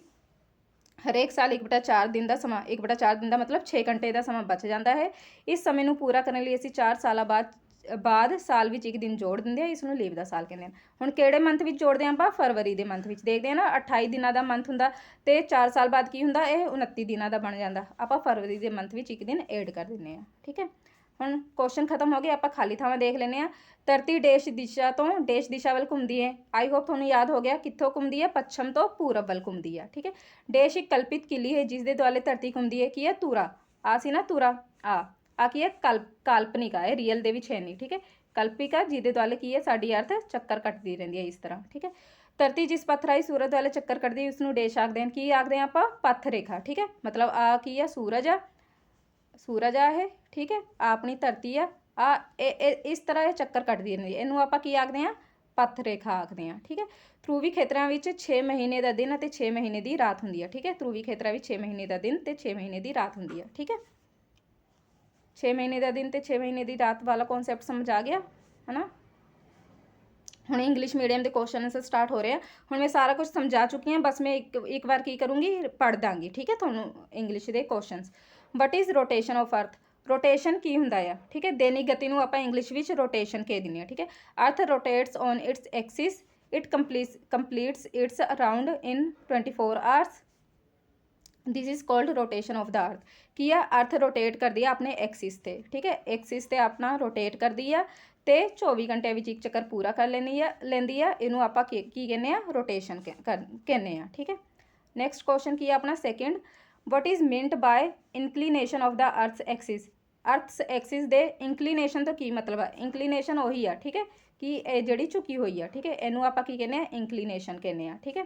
Speaker 1: ਹਰੇਕ ਸਾਲ 1/4 ਦਿਨ ਦਾ ਸਮਾਂ, 1/4 ਦਿਨ ਦਾ ਮਤਲਬ 6 ਘੰਟੇ ਦਾ ਸਮਾਂ ਬਚ ਜਾਂਦਾ ਹੈ। ਇਸ ਸਮੇਂ ਨੂੰ ਪੂਰਾ ਕਰਨ ਲਈ ਅਸੀਂ 4 ਸਾਲਾਂ ਬਾਅਦ ਸਾਲ ਵਿੱਚ ਇੱਕ ਦਿਨ ਜੋੜ ਦਿੰਦੇ ਆ, ਇਸ ਨੂੰ ਲੀਪ ਦਾ ਸਾਲ ਕਹਿੰਦੇ ਹਨ। ਹੁਣ ਕਿਹੜੇ ਮੰਥ ਵਿੱਚ ਜੋੜਦੇ ਹਾਂ ਆਪਾਂ? ਫਰਵਰੀ ਦੇ ਮੰਥ ਵਿੱਚ। ਦੇਖਦੇ ਹਾਂ ਨਾ 28 ਦਿਨਾਂ ਦਾ ਮੰਥ ਹੁੰਦਾ ਤੇ 4 ਸਾਲ ਬਾਅਦ ਕੀ ਹੁੰਦਾ ਇਹ 29 ਦਿਨਾਂ ਦਾ ਬਣ ਜਾਂਦਾ। ਆਪਾਂ ਫਰਵਰੀ ਦੇ ਮੰਥ ਵਿੱਚ ਇੱਕ ਦਿਨ ਐਡ ਕਰ ਦਿੰਦੇ ਆ। ਠੀਕ ਹੈ, ਹੁਣ ਕੁਐਸਚਨ ਖਤਮ ਹੋ ਗਏ, ਆਪਾਂ ਖਾਲੀ ਥਾਵਾਂ ਦੇਖ ਲੈਂਦੇ ਆ। ਧਰਤੀ ਡੇਸ਼ ਦਿਸ਼ਾ ਤੋਂ ਡੇਸ਼ ਦਿਸ਼ਾ ਵੱਲ ਘੁੰਮਦੀ ਹੈ। ਆਈ ਹੋਪ ਤੁਹਾਨੂੰ ਯਾਦ ਹੋ ਗਿਆ ਕਿੱਥੋਂ ਘੁੰਮਦੀ ਹੈ, ਪੱਛਮ ਤੋਂ ਪੂਰਬ ਵੱਲ ਘੁੰਮਦੀ ਹੈ। ਠੀਕ ਹੈ, ਡੇਸ਼ ਇੱਕ ਕਲਪਿਤ ਕਿਲੀ ਹੈ ਜਿਸ ਦੇ ਦੁਆਲੇ ਧਰਤੀ ਘੁੰਮਦੀ ਹੈ। ਕੀ ਹੈ? ਧੁਰਾ। ਆ ਸੀ ਨਾ ਧੁਰਾ, ਆ ਕੀ ਹੈ? ਕਾਲਪਨਿਕ ਹੈ, ਰੀਅਲ ਦੇ ਵਿੱਚ ਹੈ ਨਹੀਂ। ਠੀਕ ਹੈ, ਕਲਪਿਕ ਆ ਜਿਹਦੇ ਦੁਆਲੇ ਕੀ ਹੈ ਸਾਡੀ ਅਰਥ ਚੱਕਰ ਕੱਟਦੀ ਰਹਿੰਦੀ ਹੈ ਇਸ ਤਰ੍ਹਾਂ। ਠੀਕ ਹੈ, ਧਰਤੀ ਜਿਸ ਪੱਥ ਰਾਹੀਂ ਸੂਰਜ ਦੁਆਲੇ ਚੱਕਰ ਕੱਟਦੀ ਉਸ ਨੂੰ ਡੇਸ਼ ਆਖਦੇ ਹਨ। ਕੀ ਆਖਦੇ ਹਾਂ ਆਪਾਂ? ਪੱਥ ਰੇਖਾ। ਠੀਕ ਹੈ, ਮਤਲਬ ਆ ਕੀ ਆ? ਸੂਰਜ ਆ, ਸੂਰਜ ਆ ਇਹ। ਠੀਕ ਹੈ, ਆ ਆਪਣੀ ਧਰਤੀ ਆ, ਇਸ ਤਰ੍ਹਾਂ ਇਹ ਚੱਕਰ ਕੱਟਦੀ ਰਹਿੰਦੀ ਹੈ, ਇਹਨੂੰ ਆਪਾਂ ਕੀ ਆਖਦੇ ਹਾਂ? ਪੱਥ ਰੇਖਾ ਆਖਦੇ ਹਾਂ। ਠੀਕ ਹੈ, ਧਰੂਵੀ ਖੇਤਰਾਂ ਵਿੱਚ 6 ਮਹੀਨੇ ਦਾ ਦਿਨ ਅਤੇ 6 ਮਹੀਨੇ ਦੀ ਰਾਤ ਹੁੰਦੀ ਹੈ। ਠੀਕ ਹੈ, ਧਰੂਵੀ ਖੇਤਰਾਂ ਵਿੱਚ 6 ਮਹੀਨੇ ਦਾ ਦਿਨ ਤੇ 6 ਮਹੀਨੇ ਦੀ ਰਾਤ ਹੁੰਦੀ ਹੈ। ਠੀਕ ਹੈ, 6 ਮਹੀਨੇ ਦਾ ਦਿਨ ਤੇ 6 ਮਹੀਨੇ ਦੀ ਰਾਤ ਵਾਲਾ ਕਨਸੈਪਟ ਸਮਝ ਆ ਗਿਆ ਹੈ ਨਾ। ਹੁਣ ਇੰਗਲਿਸ਼ ਮੀਡੀਅਮ ਦੇ ਕੁਐਸਚਨ ਆਨਸਰ ਸਟਾਰਟ ਹੋ ਰਹੇ ਆ। ਹੁਣ ਮੈਂ ਸਾਰਾ ਕੁਝ ਸਮਝਾ ਚੁੱਕੀ ਹਾਂ, ਬਸ ਮੈਂ ਇੱਕ ਵਾਰ ਕੀ ਕਰੂੰਗੀ ਪੜ੍ਹ ਦਾਂਗੀ। ਠੀਕ ਹੈ, ਤੁਹਾਨੂੰ ਇੰਗਲਿਸ਼ ਦੇ questions. What is rotation of ਅਰਥ? ਰੋਟੇਸ਼ਨ ਕੀ ਹੁੰਦਾ ਆ? ਠੀਕ ਹੈ, ਦੈਨਿਕ ਗਤੀ ਨੂੰ ਆਪਾਂ ਇੰਗਲਿਸ਼ ਵਿੱਚ ਰੋਟੇਸ਼ਨ ਕਹਿ ਦਿੰਦੇ ਹਾਂ। ਠੀਕ ਹੈ, earth rotates on its axis, it completes its around in 24 hours. This is called rotation of the earth. ਕੀ ਆ? ਅਰਥ ਰੋਟੇਟ ਕਰਦੀ ਆ ਆਪਣੇ ਐਕਸਿਸ ਤੇ। ਠੀਕ ਹੈ, ਐਕਸਿਸ ਤੇ ਆਪਣਾ ਰੋਟੇਟ ਕਰਦੀ ਆ ਤੇ 24 ਘੰਟਿਆਂ ਵਿੱਚ ਇੱਕ ਚੱਕਰ ਪੂਰਾ ਕਰ ਲੈਂਦੀ ਆ। ਇਹਨੂੰ ਆਪਾਂ ਕੀ ਕਹਿੰਦੇ ਆ? ਰੋਟੇਸ਼ਨ ਕਹਿੰਦੇ ਆ। ਠੀਕ ਹੈ, ਨੈਕਸਟ ਕੁਐਸਚਨ ਕੀ ਆ ਆਪਣਾ second. What is meant by inclination of the earth axis? ਅਰਥ ਐਕਸਿਸ ਦੇ ਇਨਕਲੀਨੇਸ਼ਨ ਤੋਂ ਕੀ ਮਤਲਬ ਆ? ਇਨਕਲੀਨੇਸ਼ਨ ਉਹੀ ਆ। ਠੀਕ ਹੈ, ਕਿ ਇਹ ਜਿਹੜੀ ਝੁਕੀ ਹੋਈ ਆ। ਠੀਕ ਹੈ, ਇਹਨੂੰ ਆਪਾਂ ਕੀ ਕਹਿੰਦੇ ਆ? ਇਨਕਲੀਨੇਸ਼ਨ ਕਹਿੰਦੇ ਆ। ਠੀਕ ਹੈ,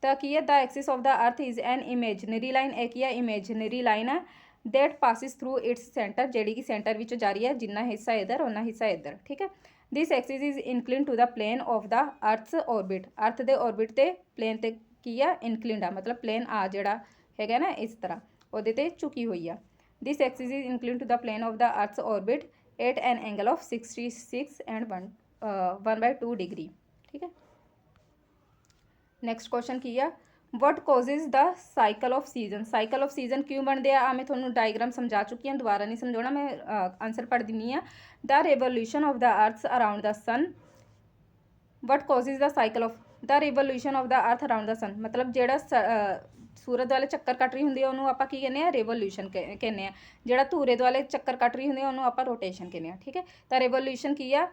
Speaker 1: ਤਾਂ ਕੀ ਹੈ? ਦਾ ਐਕਸਿਸ ਆਫ ਦਾ ਅਰਥ ਇਜ਼ ਐਨ ਇਮੇਜਨਰੀ ਲਾਈਨ। ਇਹ ਕੀ ਹੈ? ਇਮੇਜਨਰੀ ਲਾਈਨ ਆ that passes through its center, ਜਿਹੜੀ ਕਿ ਸੈਂਟਰ ਵਿੱਚ ਜਾ ਰਹੀ ਹੈ, ਜਿੰਨਾ ਹਿੱਸਾ ਇੱਧਰ ਉਹਨਾਂ ਹਿੱਸਾ ਇੱਧਰ। ਠੀਕ ਹੈ, this axis is inclined to the plane of the earth's orbit। ਅਰਥ ਦੇ orbit ਤੇ ਪਲੇਨ ਤੇ ਕੀ ਆ? inclined ਆ, ਮਤਲਬ ਪਲੇਨ ਆ ਜਿਹੜਾ ਹੈਗਾ ਨਾ ਇਸ ਤਰ੍ਹਾਂ ਉਹਦੇ ਤੇ ਝੁਕੀ ਹੋਈ ਆ। this axis is inclined to the plane of the earth's orbit at an angle of 66 and 1/2 degree। ਠੀਕ ਹੈ, ਨੈਕਸਟ ਕੁਐਸਚਨ ਕੀ ਆ? What causes the cycle of season? Cycle of season ਕਿਉਂ ਬਣਦੇ ਆ? ਮੈਂ ਤੁਹਾਨੂੰ ਡਾਇਗਰਾਮ ਸਮਝਾ ਚੁੱਕੀ ਹਾਂ, ਦੁਬਾਰਾ ਨਹੀਂ ਸਮਝਾਉਣਾ, ਮੈਂ ਆਨਸਰ ਪੜ੍ਹ ਦਿੰਦੀ ਹਾਂ। ਦਾ revolution of the earth around the sun. What causes the cycle of the revolution of the earth around the ਸਨ, ਮਤਲਬ ਜਿਹੜਾ ਸੂਰਜ ਦੁਆਲੇ ਚੱਕਰ ਕੱਟ ਰਹੀ ਹੁੰਦੀ ਹੈ ਉਹਨੂੰ ਆਪਾਂ ਕੀ ਕਹਿੰਦੇ ਆ? ਰਿਵੋਲੂਸ਼ਨ ਕਹਿੰਦੇ ਆ। ਜਿਹੜਾ ਧੂਰੇ ਦੁਆਲੇ ਚੱਕਰ ਕੱਟ ਰਹੀ ਹੁੰਦੀ ਹੈ ਉਹਨੂੰ ਆਪਾਂ ਰੋਟੇਸ਼ਨ ਕਹਿੰਦੇ ਆ। ਠੀਕ ਹੈ, ਤਾਂ ਰਿਵੋਲੂਸ਼ਨ ਕੀ ਆ?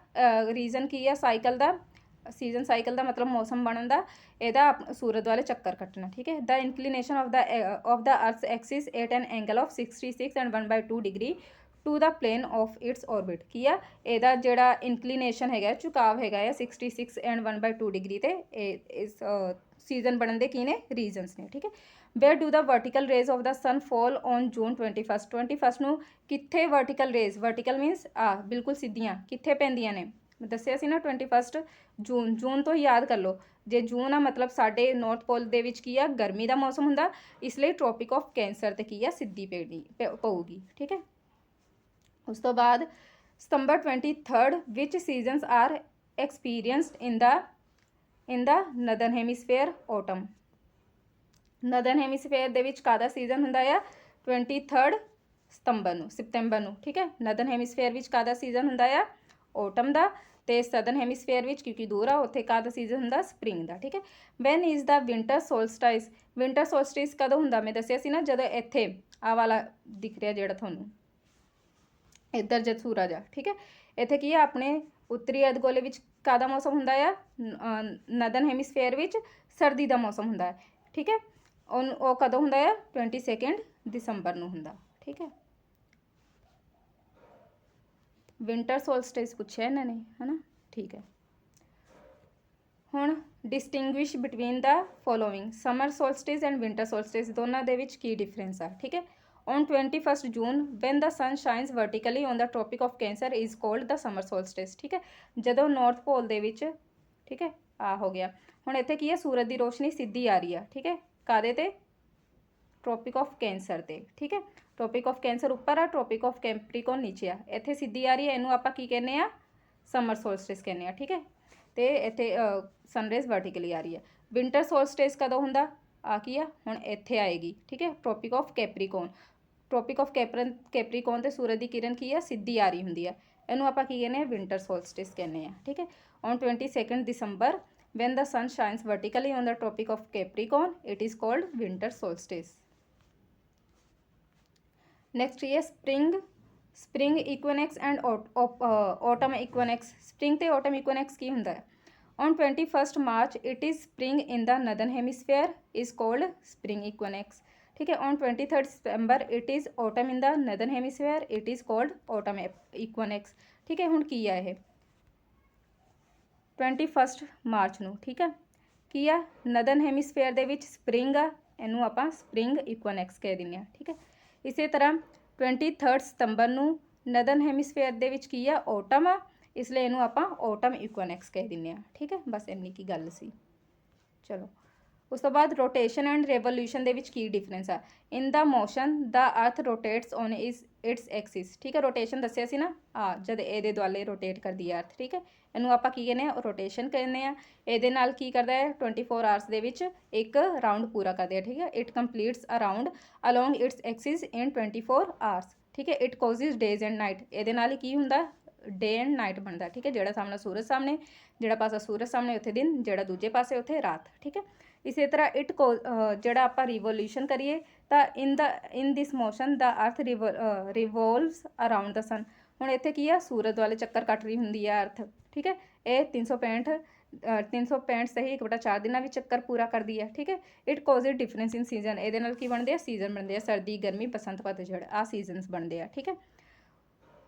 Speaker 1: ਰੀਜ਼ਨ ਕੀ ਆ ਸਾਈਕਲ ਦਾ? ਸੀਜ਼ਨ ਸਾਈਕਲ ਦਾ ਮਤਲਬ ਮੌਸਮ ਬਣਨ ਦਾ, ਇਹਦਾ ਸੂਰਜ ਦੁਆਲੇ ਚੱਕਰ ਕੱਟਣਾ। ਠੀਕ ਹੈ, ਦਾ ਇਨਕਲੀਨੇਸ਼ਨ of the earth axis at an angle of 66 and 1/2 degree to the plane of its orbit. ਕੀ ਆ? ਇਹਦਾ ਜਿਹੜਾ ਇਨਕਲੀਨੇਸ਼ਨ ਹੈਗਾ, ਝੁਕਾਵ ਹੈਗਾ ਆ 66 and 1/2 degree ਤੇ ਇਸ ਸੀਜ਼ਨ ਬਣਨ ਦੇ ਕੀ ਨੇ? ਰੀਜ਼ਨਸ ਨੇ। ਠੀਕ ਹੈ, where do the vertical rays of the sun fall on June 21 ਨੂੰ ਕਿੱਥੇ ਵਰਟੀਕਲ ਰੇਜ਼? ਵਰਟੀਕਲ ਮੀਨਸ ਬਿਲਕੁਲ ਸਿੱਧੀਆਂ ਕਿੱਥੇ ਪੈਂਦੀਆਂ ਨੇ? ਮੈਂ ਦੱਸਿਆ ਸੀ ਨਾ 21 ਜੂਨ। ਜੂਨ ਤੋਂ ਹੀ ਯਾਦ ਕਰ ਲਓ, ਜੇ ਜੂਨ ਆ ਮਤਲਬ ਸਾਡੇ ਨਾਰਥ ਪੋਲ ਦੇ ਵਿੱਚ ਕੀ ਆ? ਗਰਮੀ ਦਾ ਮੌਸਮ ਹੁੰਦਾ, ਇਸ ਲਈ ਟ੍ਰੋਪਿਕ ਆਫ ਕੈਂਸਰ ਤੇ ਕੀ ਆ? ਸਿੱਧੀ ਪਊਗੀ। ਠੀਕ ਹੈ, ਉਸ ਤੋਂ ਬਾਅਦ ਸਤੰਬਰ 23 ਵਿਚ ਸੀਜ਼ਨਸ ਆਰ ਐਕਸਪੀਰੀਅੰਸਡ ਇਨ ਦਾ ਨਦਰਨ ਹੈਮੀਸਫੇਅਰ ਆਟਮ। ਨਦਰਨ ਹੈਮੀਸਫੇਅਰ ਦੇ ਵਿੱਚ ਕਾਹਦਾ ਸੀਜ਼ਨ ਹੁੰਦਾ ਆ? 23 ਸਤੰਬਰ ਨੂੰ। ਠੀਕ ਹੈ, ਨਦਰਨ ਹੈਮੀਸਫੇਅਰ ਵਿੱਚ ਕਾਹਦਾ ਸੀਜ਼ਨ ਹੁੰਦਾ ਆ? ਆਟਮ ਦਾ। ਤੇ ਸਦਰਨ ਹੈਮੀਸਫੇਅਰ ਵਿੱਚ ਕਿਉਂਕਿ ਦੂਰ ਆ ਉੱਥੇ ਕਾਹਦਾ ਸੀਜ਼ਨ ਹੁੰਦਾ? ਸਪਰਿੰਗ ਦਾ। ਠੀਕ ਹੈ, when is the winter solstice? Winter solstice ਕਦੋਂ ਹੁੰਦਾ? ਮੈਂ ਦੱਸਿਆ ਸੀ ਨਾ ਜਦੋਂ ਇੱਥੇ ਆਹ ਵਾਲਾ ਦਿਖ ਰਿਹਾ ਜਿਹੜਾ ਤੁਹਾਨੂੰ ਇੱਧਰ ਜਦ ਸੂਰਜ ਆ। ਠੀਕ ਹੈ, ਇੱਥੇ ਕੀ ਆ? ਆਪਣੇ ਉੱਤਰੀ ਅਰਧਗੋਲੇ ਵਿੱਚ ਕਾਹਦਾ ਮੌਸਮ ਹੁੰਦਾ ਆ? ਨਦਰਨ ਹੈਮੀਸਫੇਅਰ ਵਿੱਚ ਸਰਦੀ ਦਾ ਮੌਸਮ ਹੁੰਦਾ ਹੈ। ਠੀਕ ਹੈ, ਉਹ ਕਦੋਂ ਹੁੰਦਾ ਆ? 22 ਦਸੰਬਰ ਨੂੰ ਹੁੰਦਾ। ਠੀਕ ਹੈ, ਵਿੰਟਰ ਸੋਲਸਟਿਸ ਪੁੱਛਿਆ ਇਹਨਾਂ ਨੇ, ਹੈ ਨਾ। ਠੀਕ ਹੈ, ਹੁਣ distinguish between the following summer solstice and winter solstice दोनों दे विच की डिफरेंस है, ठीक है। On 21 June when the sun shines vertically on the tropic of Cancer is called the summer solstice, ठीक है। जदों नॉर्थ पोल दे विच, ठीक है, आ हो गया। हुण इत्थे की है, सूरज की रोशनी सीधी आ रही है, ठीक है, कादे ते, ट्रॉपिक ऑफ कैंसर ते, ठीक है। ट्रॉपिक ऑफ कैंसर उपर आ, ट्रॉपिक ऑफ कैप्रिकॉन नीचे आ, इत्थे सीधी आ रही है, इनू आपां की कहने आ, समर सोल्स्टिस कहने आ, ठीक है। तो इत्थे सनरेज वर्टिकली आ रही है। विंटर सोल्स्टिस कदों हुंदा, आ की आ हुण इत्थे आएगी, ठीक है, tropic of Capricorn. Tropic of Capricorn ते सूरज की किरण की है, सीधी आ रही हुंदी है, इनू आपां की कहने आ, विंटर सोल्स्टिस कहने आ, ठीक है। On 22 December when the sun shines vertically on the tropic of Capricorn it is called winter solstice. Next है spring equinox and autumn equinox. spring ਤੇ autumn equinox ਕੀ ਹੁੰਦਾ ਹੈ? On 21st March it is spring in the northern hemisphere is called spring equinox, ठीक है। On 23rd September it is autumn in the northern hemisphere it is called autumn equinox, ठीक है। ਹੁਣ ਕੀ ਆ ਇਹ 21 March ਨੂੰ, ਠੀਕ ਹੈ, ਕੀ ਆ ਨਦਰਨ ਹੈਮੀਸਫੇਅਰ ਦੇ ਵਿੱਚ ਸਪਰਿੰਗ ਆ, ਇਹਨੂੰ ਆਪਾਂ ਸਪਰਿੰਗ ਇਕੁਇਨੈਕਸ ਕਹਿ ਦਿੰਦੇ ਆ, ਠੀਕ ਹੈ। ਇਸੇ ਤਰ੍ਹਾਂ 23 ਸਤੰਬਰ ਨੂੰ ਨਦਰਨ ਹੈਮੀਸਫੇਅਰ ਦੇ ਵਿੱਚ ਕੀ ਆ, ਔਟਮ ਆ, ਇਸ ਲਈ ਇਹਨੂੰ ਆਪਾਂ ਔਟਮ ਇਕੁਇਨੈਕਸ ਕਹਿ ਦਿੰਦੇ ਆ, ਠੀਕ ਹੈ। ਬਸ ਇੰਨੀ ਕੀ ਗੱਲ ਸੀ। ਚਲੋ ਉਸ ਤੋਂ ਬਾਅਦ ਰੋਟੇਸ਼ਨ ਐਂਡ ਰੈਵੋਲੂਸ਼ਨ ਦੇ ਵਿੱਚ ਕੀ ਡਿਫਰੈਂਸ ਆ? ਇਨ ਦਾ ਮੋਸ਼ਨ ਦਾ ਅਰਥ ਰੋਟੇਟਸ ਔਨ ਇਟਸ ਐਕਸਿਸ, ਠੀਕ ਹੈ। ਰੋਟੇਸ਼ਨ ਦੱਸਿਆ ਸੀ ਨਾ, ਆ ਜਦ ਇਹਦੇ ਦੁਆਲੇ ਰੋਟੇਟ ਕਰਦੀ ਹੈ ਅਰਥ, ਠੀਕ ਹੈ, ਇਹਨੂੰ ਆਪਾਂ ਕੀ ਕਹਿੰਦੇ ਆ, ਰੋਟੇਸ਼ਨ ਕਹਿੰਦੇ ਆ। ਇਹਦੇ ਨਾਲ ਕੀ ਕਰਦਾ ਹੈ, 24 ਆਵਰਸ ਦੇ ਵਿੱਚ ਇੱਕ ਰਾਊਂਡ ਪੂਰਾ ਕਰਦੇ ਆ, ਠੀਕ ਹੈ। It completes a round along its axis in 24 hours, ਠੀਕ ਹੈ। It causes days and night, ਇਹਦੇ ਨਾਲ ਹੀ ਕੀ ਹੁੰਦਾ, ਡੇ ਐਂਡ ਨਾਈਟ ਬਣਦਾ, ਠੀਕ ਹੈ। ਜਿਹੜਾ ਸਾਹਮਣੇ ਸੂਰਜ ਸਾਹਮਣੇ, ਜਿਹੜਾ ਪਾਸਾ ਸੂਰਜ ਸਾਹਮਣੇ ਉੱਥੇ ਦਿਨ, ਜਿਹੜਾ ਦੂਜੇ ਪਾਸੇ ਉੱਥੇ ਰਾਤ, ਠੀਕ ਹੈ। ਇਸੇ ਤਰ੍ਹਾਂ ਜਿਹੜਾ ਆਪਾਂ ਰਿਵੋਲੂਸ਼ਨ ਕਰੀਏ ਤਾਂ ਇਨ ਦਿਸ ਮੋਸ਼ਨ ਦਾ ਅਰਥ ਰਿਵੋਲਵਸ ਅਰਾਊਂਡ ਦਾ ਸਨ। ਹੁਣ ਇੱਥੇ ਕੀ ਆ, ਸੂਰਜ ਵਾਲੇ ਚੱਕਰ ਕੱਟ ਰਹੀ ਹੁੰਦੀ ਆ ਅਰਥ, ਠੀਕ ਹੈ। ਇਹ 365 ਸਹੀ 1/4 ਦਿਨਾਂ ਵਿੱਚ ਚੱਕਰ ਪੂਰਾ ਕਰਦੀ ਹੈ, ਠੀਕ ਹੈ। ਇਟ ਕੋਜ਼ਿਸ ਡਿਫਰੈਂਸ ਇਨ ਸੀਜ਼ਨ, ਇਹਦੇ ਨਾਲ ਕੀ ਬਣਦੇ ਆ, ਸੀਜ਼ਨ ਬਣਦੇ ਆ, ਸਰਦੀ ਗਰਮੀ ਬਸੰਤ ਪਤਝੜ, ਆਹ ਸੀਜ਼ਨਸ ਬਣਦੇ ਆ, ਠੀਕ ਹੈ।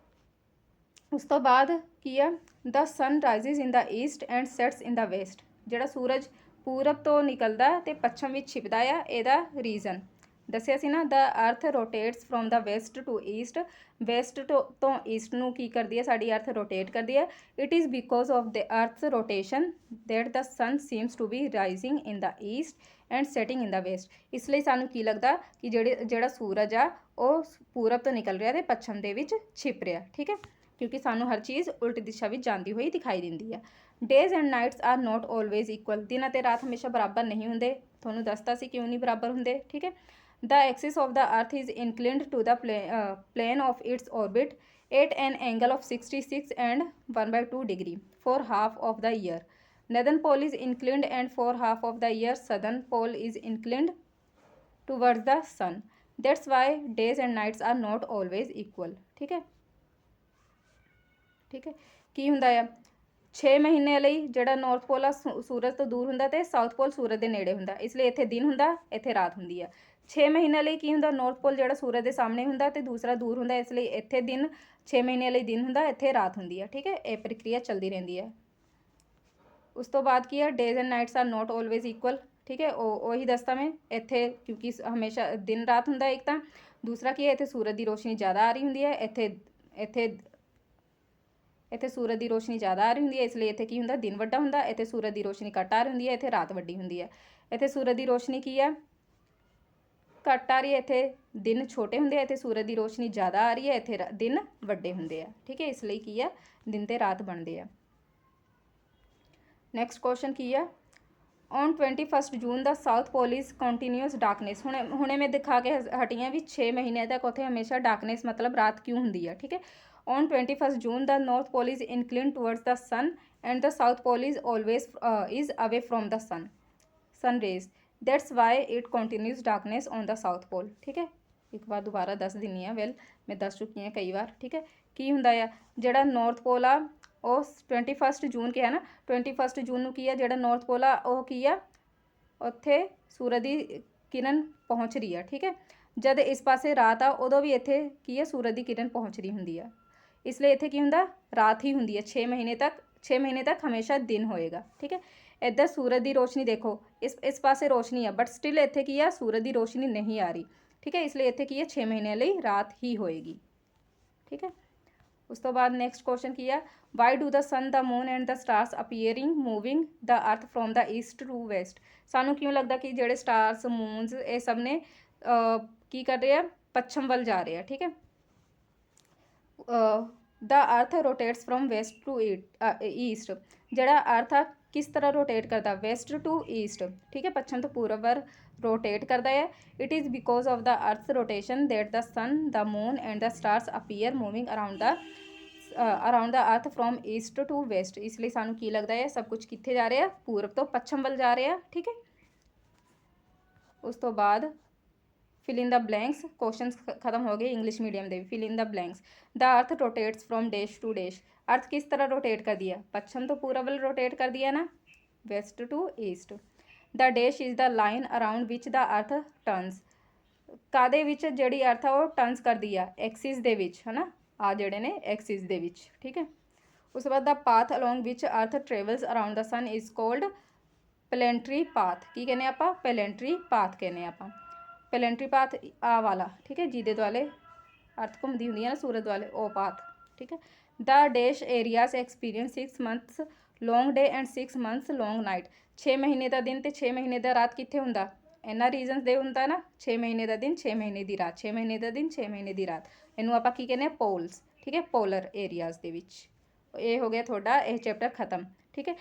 Speaker 1: ਉਸ ਤੋਂ ਬਾਅਦ ਕੀ ਆ, the sun rises in the east and sets in the west, ਜਿਹੜਾ ਸੂਰਜ ਪੂਰਬ ਤੋਂ ਨਿਕਲਦਾ ਅਤੇ ਪੱਛਮ ਵਿੱਚ ਛਿਪਦਾ ਆ, ਇਹਦਾ ਰੀਜ਼ਨ ਦੱਸਿਆ ਸੀ ਨਾ। The earth rotates from the west to east, west ਤੋਂ ਈਸਟ ਨੂੰ ਕੀ ਕਰਦੀ ਹੈ, ਸਾਡੀ ਅਰਥ ਰੋਟੇਟ ਕਰਦੀ ਹੈ। It is because of the earth rotation that the sun seems to be rising in the east and setting in the west. ਇਸ ਲਈ ਸਾਨੂੰ ਕੀ ਲੱਗਦਾ ਕਿ ਜਿਹੜਾ ਸੂਰਜ ਆ ਉਹ ਪੂਰਬ ਤੋਂ ਨਿਕਲ ਰਿਹਾ ਅਤੇ ਪੱਛਮ ਦੇ ਵਿੱਚ ਛਿਪ ਰਿਹਾ, ਠੀਕ ਹੈ, ਕਿਉਂਕਿ ਸਾਨੂੰ ਹਰ ਚੀਜ਼ ਉਲਟੀ ਦਿਸ਼ਾ ਵਿੱਚ ਜਾਂਦੀ ਹੋਈ ਦਿਖਾਈ ਦਿੰਦੀ ਆ। Days and nights are not always equal, ਦਿਨ ਅਤੇ ਰਾਤ ਹਮੇਸ਼ਾ ਬਰਾਬਰ ਨਹੀਂ ਹੁੰਦੇ, ਤੁਹਾਨੂੰ ਦੱਸਤਾ ਸੀ ਕਿਉਂ ਨਹੀਂ ਬਰਾਬਰ ਹੁੰਦੇ, ਠੀਕ ਹੈ। ਦ Axis of the earth is inclined to the plane of its orbit at an angle of 66 and 1/2 degree for half of the year. Northern pole is inclined and for half of the year southern pole is inclined towards the sun, that's why days and nights are not always equal, ਠੀਕ ਹੈ, ਠੀਕ ਹੈ। ਕੀ ਹੁੰਦਾ ਆ, 6 ਮਹੀਨੇ ਲਈ ਜਿਹੜਾ north ਪੋਲ ਆ ਸੂਰਜ ਤੋਂ ਦੂਰ ਹੁੰਦਾ ਅਤੇ ਸਾਊਥ ਪੋਲ ਸੂਰਜ ਦੇ ਨੇੜੇ ਹੁੰਦਾ, ਇਸ ਲਈ ਇੱਥੇ ਦਿਨ ਹੁੰਦਾ, ਇੱਥੇ ਰਾਤ ਹੁੰਦੀ ਆ। 6 ਮਹੀਨੇ ਲਈ ਕੀ ਹੁੰਦਾ, ਨਾਰਥ ਪੋਲ ਜਿਹੜਾ ਸੂਰਜ ਦੇ ਸਾਹਮਣੇ ਹੁੰਦਾ ਅਤੇ ਦੂਸਰਾ ਦੂਰ ਹੁੰਦਾ, ਇਸ ਲਈ ਇੱਥੇ ਦਿਨ 6 ਮਹੀਨੇ ਲਈ ਦਿਨ ਹੁੰਦਾ, ਇੱਥੇ ਰਾਤ ਹੁੰਦੀ ਆ, ਠੀਕ ਹੈ। ਇਹ ਪ੍ਰਕਿਰਿਆ ਚੱਲਦੀ ਰਹਿੰਦੀ ਹੈ। ਉਸ ਤੋਂ ਬਾਅਦ ਕੀ ਆ, days and nights are not always equal, ਠੀਕ ਹੈ। ਉਹੀ ਦੱਸਦਾ ਮੈਂ ਇੱਥੇ, ਕਿਉਂਕਿ ਹਮੇਸ਼ਾ ਦਿਨ ਰਾਤ ਹੁੰਦਾ ਇੱਕ ਤਾਂ, ਦੂਸਰਾ ਕੀ ਹੈ, ਇੱਥੇ ਸੂਰਜ ਦੀ ਰੋਸ਼ਨੀ ਜ਼ਿਆਦਾ ਆ ਰਹੀ ਹੁੰਦੀ ਹੈ, ਇੱਥੇ ਸੂਰਜ ਦੀ ਰੋਸ਼ਨੀ ਜ਼ਿਆਦਾ ਆ ਰਹੀ ਹੁੰਦੀ ਹੈ, ਇਸ ਲਈ ਇੱਥੇ ਕੀ ਹੁੰਦਾ, ਦਿਨ ਵੱਡਾ ਹੁੰਦਾ, ਇੱਥੇ ਸੂਰਜ ਦੀ ਰੋਸ਼ਨੀ ਘੱਟ ਆ ਰਹੀ ਹੁੰਦੀ ਹੈ, ਇੱਥੇ ਰਾਤ ਵੱਡੀ ਹੁੰਦੀ ਹੈ। ਇੱਥੇ ਸੂਰਜ ਦੀ ਰੋਸ਼ਨੀ ਕੀ ਆ, ਘੱਟ ਆ ਰਹੀ ਹੈ, ਇੱਥੇ ਦਿਨ ਛੋਟੇ ਹੁੰਦੇ ਆ, ਇੱਥੇ ਸੂਰਜ ਦੀ ਰੋਸ਼ਨੀ ਜ਼ਿਆਦਾ ਆ ਰਹੀ ਹੈ, ਇੱਥੇ ਦਿਨ ਵੱਡੇ ਹੁੰਦੇ ਆ, ਠੀਕ ਹੈ। ਇਸ ਲਈ ਕੀ ਆ, ਦਿਨ ਤੇ ਰਾਤ ਬਣਦੇ ਆ। ਨੈਕਸਟ ਕੁਐਸਚਨ ਕੀ ਆ, ਔਨ 21 ਜੂਨ ਦਾ South Pole is continuous darkness. ਹੁਣੇ ਮੈਂ ਦਿਖਾ ਕੇ ਹਟੀ ਹਾਂ ਵੀ 6 ਮਹੀਨਿਆਂ ਤੱਕ ਉੱਥੇ ਹਮੇਸ਼ਾ ਡਾਰਕਨੈਸ ਮਤਲਬ ਰਾਤ ਕਿਉਂ ਹੁੰਦੀ ਆ, ਠੀਕ ਹੈ। On 21 June, the North Pole is inclined towards the sun, and the South Pole is always away from the sun rays. That's why it continues darkness on the South Pole. ठीक है, एक बार दोबारा दस दिनी है, वेल मैं दस चुकी हाँ कई बार, ठीक है। की हुंदा आ जिहड़ा नॉर्थ पोल आ ਉਹ 21 ਜੂਨ ਕਿਹਾ ਨਾ, 21 ਜੂਨ ਨੂੰ ਕੀ ਆ, ਜਿਹੜਾ ਨਾਰਥ ਪੋਲ ਆ ਉਹ ਕੀ ਆ, ਉੱਥੇ ਸੂਰਜ ਦੀ ਕਿਰਨ ਪਹੁੰਚ ਰਹੀ ਆ, ਠੀਕ ਹੈ। ਜਦ ਇਸ ਪਾਸੇ ਰਾਤ ਆ ਉਦੋਂ ਵੀ ਇੱਥੇ ਕੀ ਆ, ਸੂਰਜ ਦੀ ਕਿਰਨ ਪਹੁੰਚ ਰਹੀ ਹੁੰਦੀ ਆ, ਇਸ ਲਈ ਇੱਥੇ ਕੀ ਹੁੰਦਾ, ਰਾਤ ਹੀ ਹੁੰਦੀ ਹੈ 6 ਮਹੀਨੇ ਤੱਕ। 6 ਮਹੀਨੇ ਤੱਕ ਹਮੇਸ਼ਾ ਦਿਨ ਹੋਏਗਾ। ਠੀਕ ਹੈ, ਇੱਧਰ ਸੂਰਜ ਦੀ ਰੋਸ਼ਨੀ ਦੇਖੋ, ਇਸ ਪਾਸੇ ਰੋਸ਼ਨੀ ਆ ਬਟ ਸਟਿਲ ਇੱਥੇ ਕੀ ਆ, ਸੂਰਜ ਦੀ ਰੋਸ਼ਨੀ ਨਹੀਂ ਆ ਰਹੀ। ਠੀਕ ਹੈ, ਇਸ ਲਈ ਇੱਥੇ ਕੀ ਹੈ, 6 ਮਹੀਨਿਆਂ ਲਈ ਰਾਤ ਹੀ ਹੋਏਗੀ। ਠੀਕ ਹੈ, ਉਸ ਤੋਂ ਬਾਅਦ ਨੈਕਸਟ ਕੁਐਸਚਨ ਕੀ ਆ, why do the sun, the moon and the stars appearing moving the earth from the east to west. ਸਾਨੂੰ ਕਿਉਂ ਲੱਗਦਾ ਕਿ ਜਿਹੜੇ ਸਟਾਰਸ, ਮੂਨਸ, ਇਹ ਸਭ ਨੇ ਕੀ ਕਰ ਰਹੇ ਆ, ਪੱਛਮ ਵੱਲ ਜਾ ਰਹੇ ਆ। ਠੀਕ ਹੈ, ਦ earth rotates from West to East. ਜਿਹੜਾ ਅਰਥ ਆ ਕਿਸ ਤਰ੍ਹਾਂ ਰੋਟੇਟ ਕਰਦਾ, ਵੈਸਟ ਟੂ ਈਸਟ। ਠੀਕ ਹੈ, ਪੱਛਮ ਤੋਂ ਪੂਰਬ ਵੱਲ ਰੋਟੇਟ ਕਰਦਾ ਹੈ। It is because of the earth rotation that the sun, the moon and the stars appear moving around the earth from East to West. ਇਸ ਲਈ ਸਾਨੂੰ ਕੀ ਲੱਗਦਾ ਹੈ, ਸਭ ਕੁਝ ਕਿੱਥੇ ਜਾ ਰਿਹਾ, ਪੂਰਬ ਤੋਂ ਪੱਛਮ ਵੱਲ ਜਾ ਰਿਹਾ। ਠੀਕ ਹੈ, ਉਸ ਤੋਂ ਬਾਅਦ ਫਿਲ ਇਨ ਦ ਬਲੈਂਕਸ, ਕੁਐਸਚਨਸ ਖਤਮ ਹੋ ਗਏ ਇੰਗਲਿਸ਼ ਮੀਡੀਅਮ ਦੇ। Fill in the blanks, the earth rotates from dash to dash. ਅਰਥ ਕਿਸ ਤਰ੍ਹਾਂ ਰੋਟੇਟ ਕਰਦੀ ਹੈ, ਪੱਛਮ ਤੋਂ ਪੂਰਬ ਵੱਲ ਰੋਟੇਟ ਕਰਦੀ ਹੈ ਨਾ, west to east. The dash is the line around which the earth turns. ਕਾਹਦੇ ਵਿੱਚ ਜਿਹੜੀ ਅਰਥ ਆ ਉਹ ਟਰਨਸ ਕਰਦੀ ਆ, ਐਕਸਿਸ ਦੇ ਵਿੱਚ, ਹੈ ਨਾ, ਆ ਜਿਹੜੇ ਨੇ ਐਕਸਿਸ ਦੇ ਵਿੱਚ। ਠੀਕ ਹੈ, ਉਸ ਤੋਂ ਬਾਅਦ ਦ path along which earth travels around the sun is called planetary path. ਕੀ ਕਹਿੰਦੇ ਆਪਾਂ, ਪਲੈਨਟਰੀ ਪਾਥ ਕਹਿੰਦੇ ਆਪਾਂ। ਪਲੈਨਟਰੀ ਪਾਥ ਆ ਵਾਲਾ, ਠੀਕ ਹੈ, ਜਿਹਦੇ ਦੁਆਲੇ ਅਰਥ ਘੁੰਮਦੀ ਹੁੰਦੀ ਹੈ ਨਾ, ਸੂਰਜ ਦੁਆਲੇ, ਉਹ ਪਾਥ। ਠੀਕ ਹੈ, the dash areas experience 6 months long day and 6 months long night. 6 ਮਹੀਨੇ ਦਾ ਦਿਨ ਤੇ 6 ਮਹੀਨੇ ਦਾ ਰਾਤ ਕਿੱਥੇ ਹੁੰਦਾ, ਇਹਨਾਂ ਰੀਜ਼ਨਸ ਦੇ ਹੁੰਦਾ ਨਾ, 6 ਮਹੀਨੇ ਦਾ ਦਿਨ, 6 ਮਹੀਨੇ ਦੀ ਰਾਤ, 6 ਮਹੀਨੇ ਦਾ ਦਿਨ, 6 ਮਹੀਨੇ ਦੀ ਰਾਤ। ਇਹਨੂੰ ਆਪਾਂ ਕੀ ਕਹਿੰਦੇ ਆ, ਪੋਲਸ। ਠੀਕ ਹੈ, ਪੋਲਰ ਏਰੀਆਜ਼ ਦੇ ਵਿੱਚ। ਇਹ ਹੋ ਗਿਆ ਤੁਹਾਡਾ ਇਹ ਚੈਪਟਰ ਖਤਮ। ਠੀਕ ਹੈ,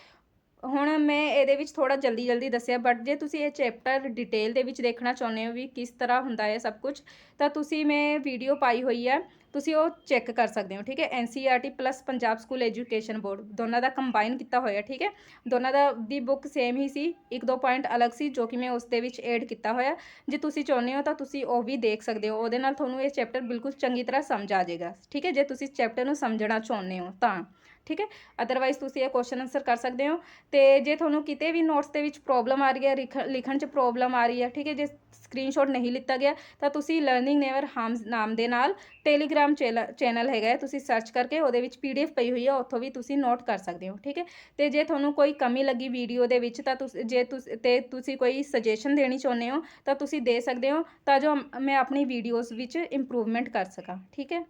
Speaker 1: ਹੁਣ ਮੈਂ ਇਹਦੇ ਵਿੱਚ ਥੋੜ੍ਹਾ ਜਲਦੀ ਦੱਸਿਆ, ਬਟ ਜੇ ਤੁਸੀਂ ਇਹ ਚੈਪਟਰ ਡਿਟੇਲ ਦੇ ਵਿੱਚ ਦੇਖਣਾ ਚਾਹੁੰਦੇ ਹੋ ਵੀ ਕਿਸ ਤਰ੍ਹਾਂ ਹੁੰਦਾ ਹੈ ਸਭ ਕੁਝ, ਤਾਂ ਤੁਸੀਂ, ਮੈਂ ਵੀਡੀਓ ਪਾਈ ਹੋਈ ਹੈ, ਤੁਸੀਂ ਉਹ ਚੈੱਕ ਕਰ ਸਕਦੇ ਹੋ। ਠੀਕ ਹੈ, NCERT plus Punjab school education board ਦੋਨਾਂ ਦਾ ਕੰਬਾਈਨ ਕੀਤਾ ਹੋਇਆ। ਠੀਕ ਹੈ, ਦੋਨਾਂ ਦੀ ਬੁੱਕ ਸੇਮ ਹੀ ਸੀ, 1-2 ਪੁਆਇੰਟ ਅਲੱਗ ਸੀ ਜੋ ਕਿ ਮੈਂ ਉਸ ਦੇ ਵਿੱਚ ਐਡ ਕੀਤਾ ਹੋਇਆ। ਜੇ ਤੁਸੀਂ ਚਾਹੁੰਦੇ ਹੋ ਤਾਂ ਤੁਸੀਂ ਉਹ ਵੀ ਦੇਖ ਸਕਦੇ ਹੋ, ਉਹਦੇ ਨਾਲ ਤੁਹਾਨੂੰ ਇਹ ਚੈਪਟਰ ਬਿਲਕੁਲ ਚੰਗੀ ਤਰ੍ਹਾਂ ਸਮਝ ਆ ਜਾਏਗਾ। ਠੀਕ ਹੈ, ਜੇ ਤੁਸੀਂ ਚੈਪਟਰ ਨੂੰ ਸਮਝਣਾ ਚਾਹੁੰਦੇ ਹੋ ਤਾਂ। ਠੀਕ ਹੈ, ਅਦਰਵਾਈਜ਼ ਤੁਸੀਂ ਇਹ ਕੁਐਸਚਨ ਆਨਸਰ ਕਰ ਸਕਦੇ ਹੋ। ਤੇ ਜੇ ਤੁਹਾਨੂੰ ਕਿਤੇ ਵੀ ਨੋਟਸ ਦੇ ਵਿੱਚ ਪ੍ਰੋਬਲਮ ਆ ਰਹੀ ਹੈ, ਲਿਖਣ 'ਚ ਪ੍ਰੋਬਲਮ ਆ ਰਹੀ ਹੈ, ਠੀਕ ਹੈ, ਜੇ ਸਕਰੀਨਸ਼ਾਟ ਨਹੀਂ ਲਿੱਤਾ ਗਿਆ ਤਾਂ ਤੁਸੀਂ ਲਰਨਿੰਗ ਨੇਵਰ ਹਾਰਮਸ ਨਾਮ ਦੇ ਨਾਲ ਟੈਲੀਗ੍ਰਾਮ ਚੈਨਲ ਹੈਗਾ ਹੈ, ਤੁਸੀਂ ਸਰਚ ਕਰਕੇ ਉਹਦੇ ਵਿੱਚ PDF ਪਈ ਹੋਈ ਹੈ, ਉੱਥੋਂ ਵੀ ਤੁਸੀਂ ਨੋਟ ਕਰ ਸਕਦੇ ਹੋ। ਠੀਕ ਹੈ, ਤੇ ਜੇ ਤੁਹਾਨੂੰ ਕੋਈ ਕਮੀ ਲੱਗੀ ਵੀਡੀਓ ਦੇ ਵਿੱਚ ਤਾਂ ਤੁਸੀਂ ਕੋਈ ਸੁਜੈਸ਼ਨ ਦੇਣੀ ਚਾਹੁੰਦੇ ਹੋ ਤਾਂ ਤੁਸੀਂ ਦੇ ਸਕਦੇ ਹੋ, ਤਾਂ ਜੋ ਮੈਂ ਆਪਣੀ ਵੀਡੀਓਜ਼ ਵਿੱਚ ਇੰਪਰੂਵਮੈਂਟ ਕਰ ਸਕਾਂ। ਠੀਕ ਹੈ।